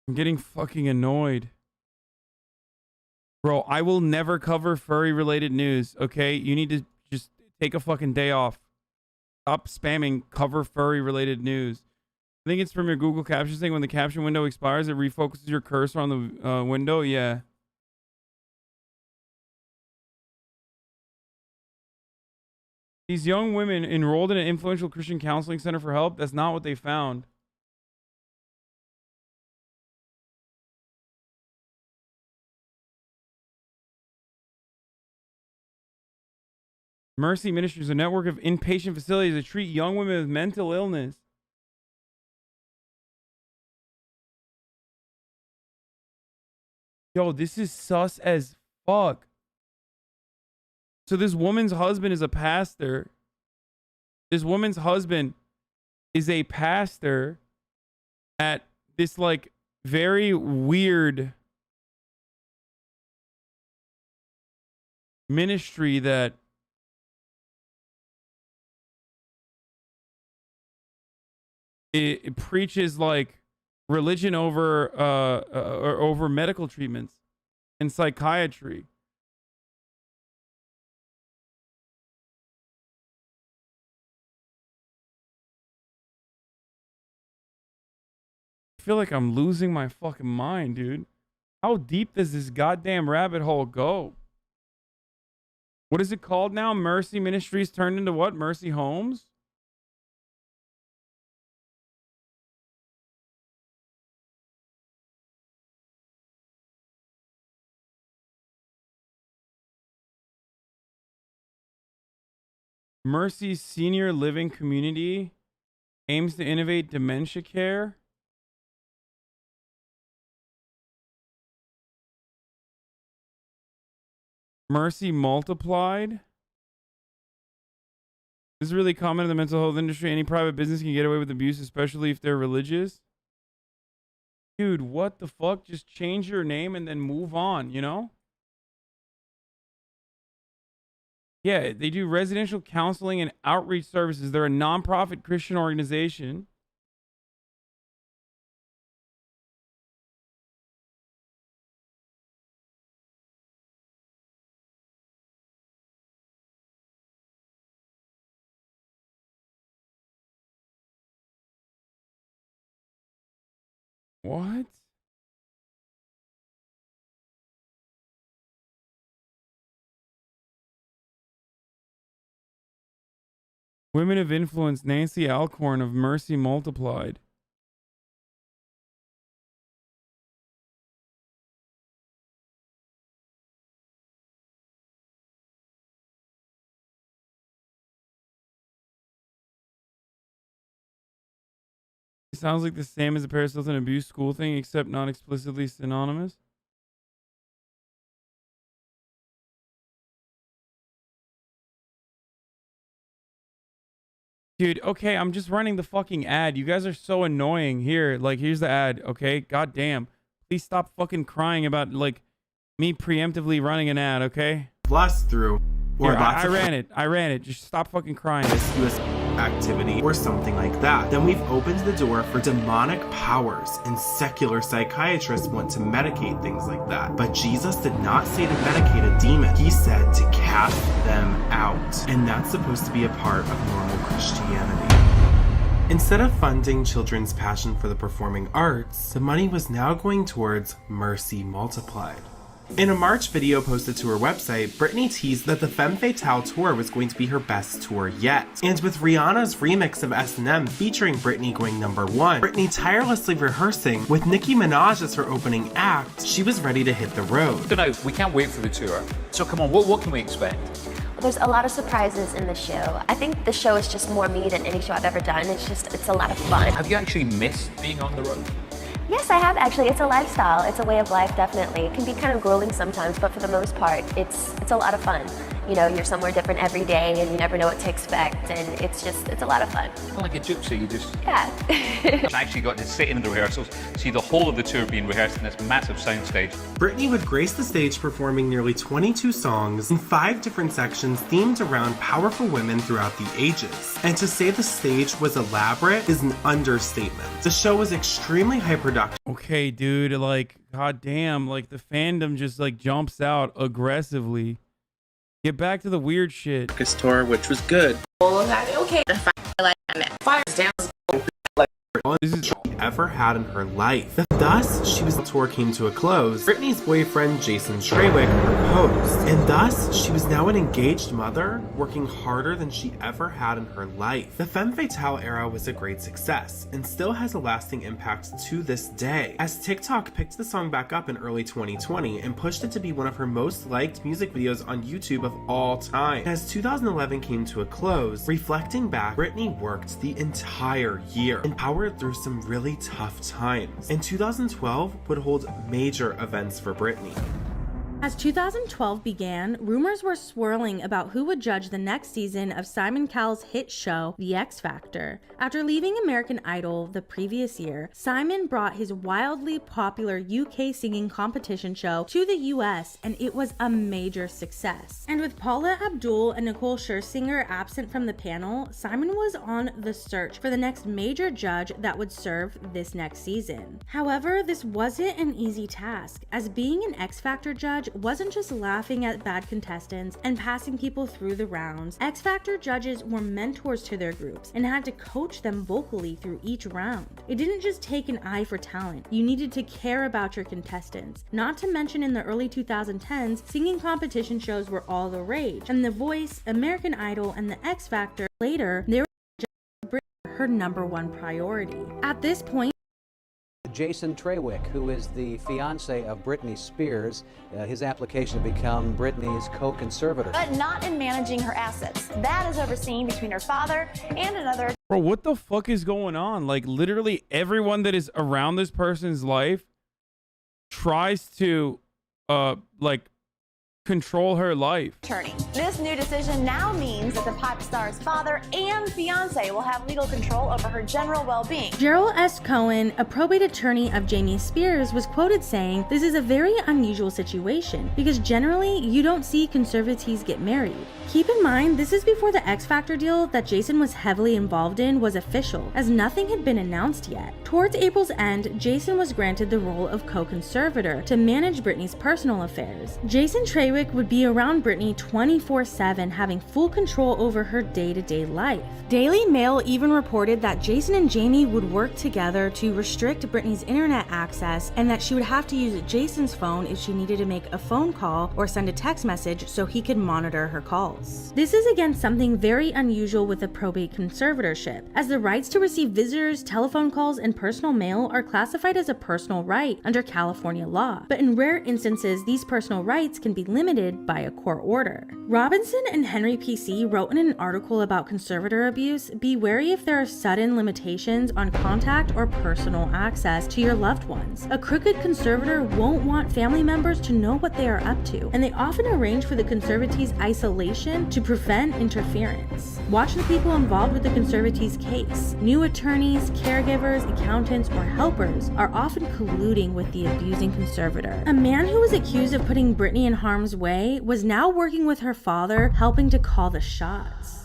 S1: I'm getting fucking annoyed. Bro, I will never cover furry related news, okay? You need to just take a fucking day off. Stop spamming cover furry related news. I think it's from your Google Captions thing. When the caption window expires, it refocuses your cursor on the window. Yeah. These young women enrolled in an influential Christian counseling center for help. That's not what they found. Mercy Ministries, a network of inpatient facilities that treat young women with mental illness. Yo, this is sus as fuck. So this woman's husband is a pastor. This woman's husband is a pastor at this, like, very weird ministry that it preaches, like, religion over over medical treatments and psychiatry. I feel like I'm losing my fucking mind, dude. How deep does this goddamn rabbit hole go? What is it called now? Mercy Ministries turned into what? Mercy Homes? Mercy Senior Living Community aims to innovate dementia care. Mercy Multiplied. This is really common in the mental health industry. Any private business can get away with abuse, especially if they're religious. Dude, what the fuck? Just change your name and then move on, you know? Yeah, they do residential counseling and outreach services. They're a nonprofit Christian organization. What? Women of Influence, Nancy Alcorn of Mercy Multiplied. It sounds like the same as the Paris Hilton abuse school thing, except not explicitly synonymous. Dude, okay, I'm just running the fucking ad. You guys are so annoying. Here, like, here's the ad, okay? God damn. Please stop fucking crying about, like, me preemptively running an ad, okay?
S6: Blast through. Or
S1: Here, I ran it. I ran it. Just stop fucking crying.
S6: Promiscuous activity or something like that. Then we've opened the door for demonic powers, and secular psychiatrists want to medicate things like that. But Jesus did not say to medicate a demon. He said to cast them out. And that's supposed to be a part of normal Christianity. Instead of funding children's passion for the performing arts, the money was now going towards Mercy Multiplied. In a March video posted to her website, Britney teased that the Femme Fatale tour was going to be her best tour yet. And with Rihanna's remix of S&M featuring Britney going #1, Britney tirelessly rehearsing with Nicki Minaj as her opening act, she was ready to hit the road.
S16: So now, we can't wait for the tour. So come on, what can we expect?
S12: There's a lot of surprises in the show. I think the show is just more me than any show I've ever done. It's a lot of fun.
S16: Have you actually missed being on the road?
S12: Yes, I have actually. It's a lifestyle. It's a way of life, definitely. It can be kind of grueling sometimes, but for the most part, it's a lot of fun. You know, you're somewhere different every day and you never know what to expect, and it's a lot of fun.
S16: Kind of like a gypsy, you just...
S12: Yeah.
S16: I actually got to sit in the rehearsals, see the whole of the tour being rehearsed in this massive soundstage.
S6: Britney would grace the stage performing nearly 22 songs in 5 different sections themed around powerful women throughout the ages. And to say the stage was elaborate is an understatement. The show was extremely high production.
S1: Okay, dude, like, goddamn, like, the fandom just, like, jumps out aggressively. Get back to the weird shit.
S6: This tour, which was good.
S17: Okay, fires down.
S6: This is all she ever had in her life. Thus, the tour came to a close. Britney's boyfriend, Jason Trawick, proposed. And thus, she was now an engaged mother, working harder than she ever had in her life. The Femme Fatale era was a great success, and still has a lasting impact to this day, as TikTok picked the song back up in early 2020 and pushed it to be one of her most liked music videos on YouTube of all time. As 2011 came to a close, reflecting back, Britney worked the entire year and powered through some really tough times, and 2012 would hold major events for Britney.
S4: As 2012 began, rumors were swirling about who would judge the next season of Simon Cowell's hit show, The X Factor. After leaving American Idol the previous year, Simon brought his wildly popular UK singing competition show to the US, and it was a major success. And with Paula Abdul and Nicole Scherzinger absent from the panel, Simon was on the search for the next major judge that would serve this next season. However, this wasn't an easy task, as being an X Factor judge wasn't just laughing at bad contestants and passing people through the rounds. X Factor judges were mentors to their groups and had to coach them vocally through each round. It didn't just take an eye for talent. You needed to care about your contestants. Not to mention, in the early 2010s, singing competition shows were all the rage, and The Voice, American Idol, and The X Factor. Later, they were her #1 priority. At this point,
S18: Jason Trawick, who is the fiance of Britney Spears, his application to become Britney's co-conservator.
S9: But not in managing her assets. That is overseen between her father and another.
S1: Bro, what the fuck is going on? Like, literally everyone that is around this person's life tries to, like, control her life.
S9: Attorney. This new decision now means that the pop star's father and fiance will have legal control over her general well-being.
S4: Gerald S. Cohen, a probate attorney of Jamie Spears, was quoted saying, "This is a very unusual situation because generally you don't see conservatees get married." Keep in mind, this is before the X Factor deal that Jason was heavily involved in was official, as nothing had been announced yet. Towards April's end, Jason was granted the role of co-conservator to manage Britney's personal affairs. Jason Trawick would be around Britney 24/7, having full control over her day-to-day life. Daily Mail even reported that Jason and Jamie would work together to restrict Britney's internet access, and that she would have to use Jason's phone if she needed to make a phone call or send a text message so he could monitor her calls. This is again something very unusual with a probate conservatorship, as the rights to receive visitors, telephone calls, and personal mail are classified as a personal right under California law, but in rare instances these personal rights can be limited by a court order. Robinson and Henry PC wrote in an article about conservator abuse, "Be wary if there are sudden limitations on contact or personal access to your loved ones. A crooked conservator won't want family members to know what they are up to, and they often arrange for the conservatee's isolation to prevent interference. Watch the people involved with the conservatee's case. New attorneys, caregivers, accountants, or helpers are often colluding with the abusing conservator." A man who was accused of putting Britney in harm's way was now working with her father, helping to call the shots.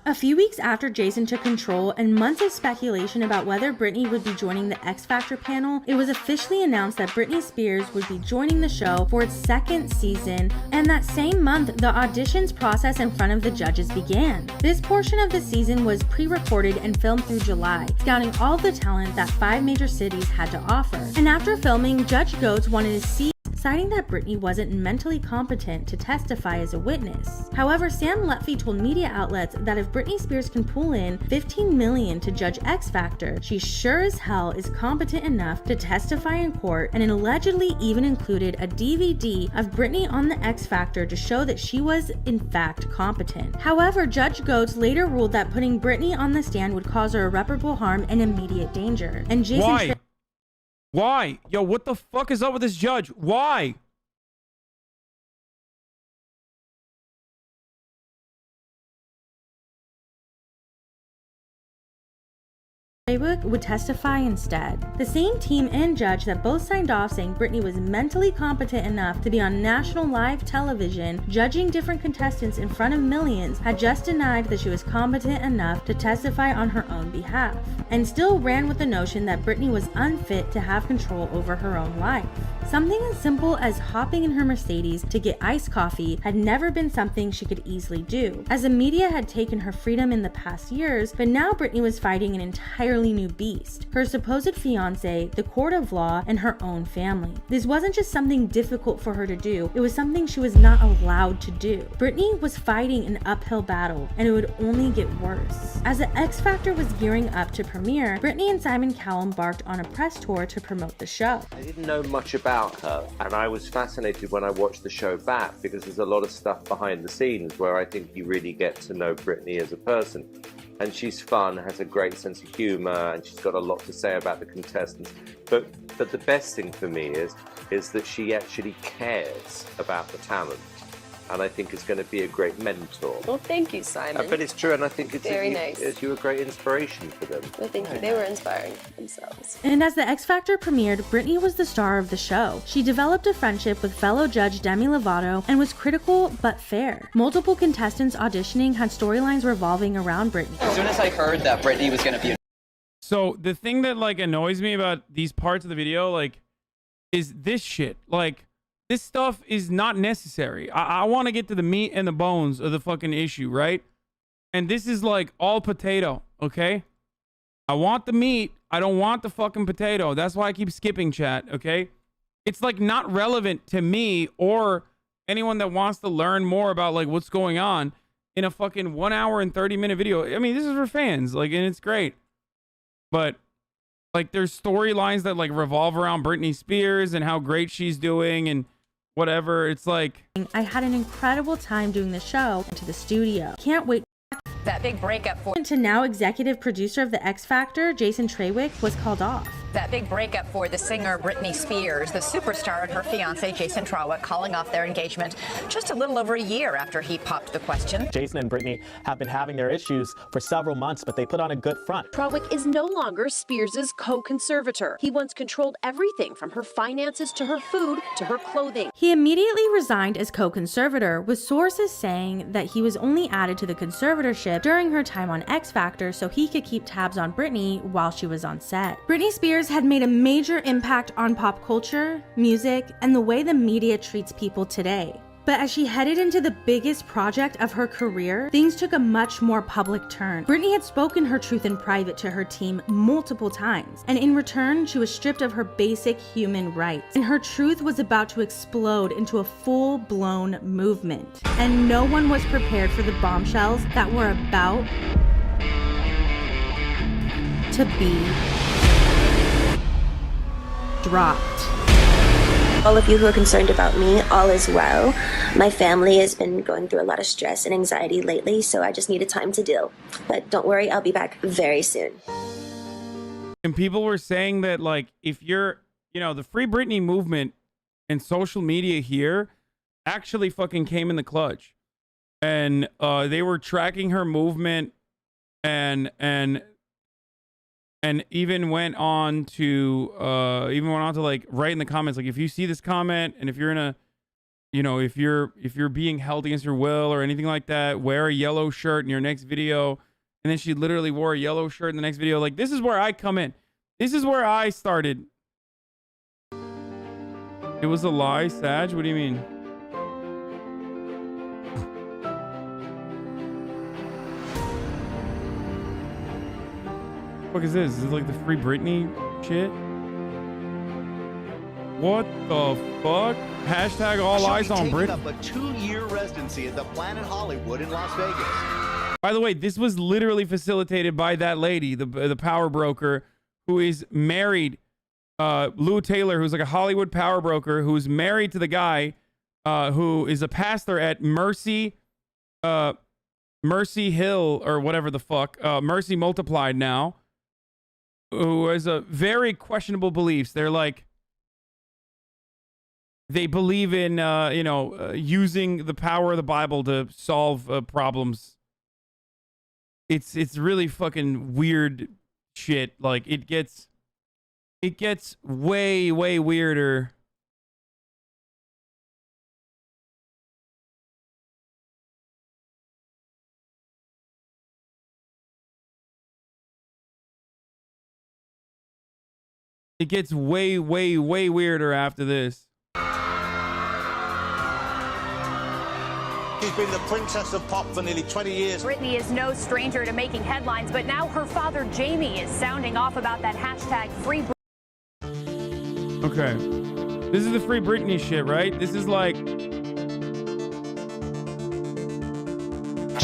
S4: A few weeks after Jason took control and months of speculation about whether Britney would be joining the X Factor panel, it was officially announced that Britney Spears would be joining the show for its second season, and that same month, the auditions process in front of the judges began. This portion of the season was pre-recorded and filmed through July, scouting all the talent that 5 major cities had to offer. And after filming, Judge Goetz wanted to see, citing that Britney wasn't mentally competent to testify as a witness. However, Sam Lutfi told media outlets that if Britney Spears can pull in $15 million to judge X Factor, she sure as hell is competent enough to testify in court, and it allegedly even included a DVD of Britney on the X Factor to show that she was in fact competent. However, Judge Goetz later ruled that putting Britney on the stand would cause her irreparable harm and immediate danger. And Jason
S1: Why? Yo, what the fuck is up with this judge? Why?
S4: would testify instead. The same team and judge that both signed off saying Britney was mentally competent enough to be on national live television judging different contestants in front of millions had just denied that she was competent enough to testify on her own behalf, and still ran with the notion that Britney was unfit to have control over her own life. Something as simple as hopping in her Mercedes to get iced coffee had never been something she could easily do, as the media had taken her freedom in the past years, but now Britney was fighting an entirely new beast: her supposed fiance, the court of law, and her own family. This wasn't just something difficult for her to do, it was something she was not allowed to do. Britney was fighting an uphill battle, and it would only get worse. As the X Factor was gearing up to premiere, Britney and Simon Cowell embarked on a press tour to promote the show.
S3: I didn't know much about her, and I was fascinated when I watched the show back because there's a lot of stuff behind the scenes where I think you really get to know Britney as a person. And she's fun, has a great sense of humor, and she's got a lot to say about the contestants. But the best thing for me is that she actually cares about the talent, and I think is going to be a great mentor.
S10: Well, thank you, Simon.
S3: But it's true, and I think it's
S10: very nice.
S3: You're a great inspiration for them.
S10: Well, thank you. They were inspiring themselves.
S4: And as the X Factor premiered, Britney was the star of the show. She developed a friendship with fellow judge Demi Lovato and was critical but fair. Multiple contestants auditioning had storylines revolving around Britney.
S19: As soon as I heard that Britney was going to be
S1: So the thing that like annoys me about these parts of the video, like, is this shit. Like, this stuff is not necessary. I want to get to the meat and the bones of the fucking issue, right? And this is like all potato, okay? I want the meat. I don't want the fucking potato. That's why I keep skipping chat, okay? It's like not relevant to me or anyone that wants to learn more about like what's going on in a fucking 1 hour and 30-minute video. I mean, this is for fans, like, and it's great. But like there's storylines that like revolve around Britney Spears and how great she's doing and whatever. It's like,
S4: I had an incredible time doing the show and to the studio. Can't wait.
S21: That big breakup for
S4: To now executive producer of the X Factor, Jason Trawick, was called off.
S21: that big breakup for the singer Britney Spears, the superstar, and her fiance Jason Trawick calling off their engagement just a little over a year after he popped the question.
S24: Jason and Britney have been having their issues for several months, but they put on a good front.
S25: Trawick is no longer Spears' co-conservator. He once controlled everything from her finances to her food to her clothing.
S4: He immediately resigned as co-conservator, with sources saying that he was only added to the conservatorship during her time on X Factor so he could keep tabs on Britney while she was on set. Britney Spears had made a major impact on pop culture, music, and the way the media treats people today. But as she headed into the biggest project of her career, things took a much more public turn. Britney had spoken her truth in private to her team multiple times, and in return, she was stripped of her basic human rights. And her truth was about to explode into a full-blown movement. And no one was prepared for the bombshells that were about to be dropped.
S2: All of you who are concerned about me, all is well. My family has been going through a lot of stress and anxiety lately, so I just needed time to deal. But don't worry, I'll be back very soon.
S1: And people were saying that, like, if you're, you know, the Free Britney movement and social media here actually fucking came in the clutch. And they were tracking her movement and even went on to like write in the comments, like, if you see this comment and if you're in a you know, if you're being held against your will or anything like that, wear a yellow shirt in your next video. And then she literally wore a yellow shirt in the next video. Like, this is where I come in. This is where I started. It was a lie, Sag? What do you mean? What the fuck is this? Is it like the Free Britney shit? What the fuck? Hashtag all eyes on Britney.
S8: Up a 2-year residency at the Planet Hollywood in Las Vegas.
S1: By the way, this was literally facilitated by that lady, the power broker, who is married, Lou Taylor, who's like a Hollywood power broker, who's married to the guy who is a pastor at Mercy Hill or whatever the fuck, Mercy Multiplied now, who has a very questionable beliefs. They're like, they believe in, using the power of the Bible to solve problems. It's really fucking weird shit. Like, it gets way, way weirder. It gets way, way, way weirder after this.
S8: She's been the princess of pop for nearly 20 years.
S21: Britney is no stranger to making headlines, but now her father, Jamie, is sounding off about that hashtag Free Britney.
S1: Okay. This is the Free Britney shit, right? This is like...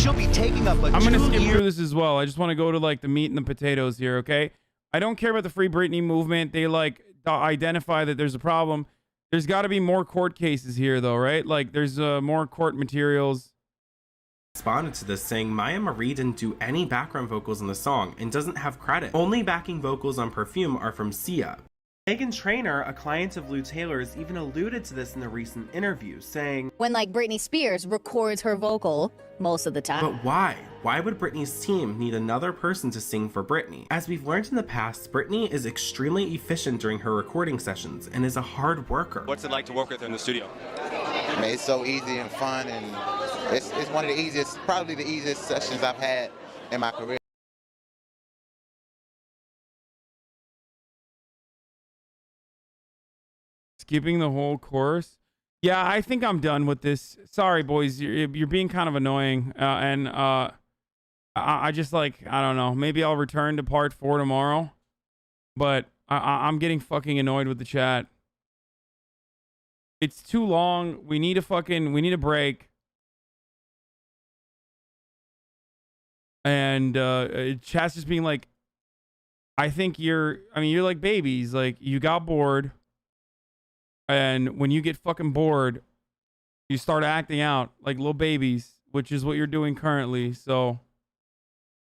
S8: She'll be taking up a
S1: I'm going to skip through this as well. I just want to go to like the meat and the potatoes here, okay? I don't care about the Free Britney movement. They like identify that there's a problem. There's got to be more court cases here, though, right? Like, there's more court materials.
S6: Responded to this saying Maya Marie didn't do any background vocals in the song and doesn't have credit. Only backing vocals on Perfume are from Sia. Megan Trainor, a client of Lou Taylor's, even alluded to this in a recent interview, saying,
S13: when like Britney Spears records her vocal most of the time.
S6: But why? Why would Britney's team need another person to sing for Britney? As we've learned in the past, Britney is extremely efficient during her recording sessions and is a hard worker.
S7: What's it like to work with her in the studio?
S5: I mean, it's so easy and fun, and it's one of the easiest, probably the easiest sessions I've had in my career.
S1: Skipping the whole course. Yeah, I think I'm done with this. Sorry, boys. You're being kind of annoying. I just like, I don't know. Maybe I'll return to part 4 tomorrow. But I'm getting fucking annoyed with the chat. It's too long. We need a break. And chat's just being like, I think you're like babies. Like, you got bored. And when you get fucking bored, you start acting out like little babies, which is what you're doing currently. So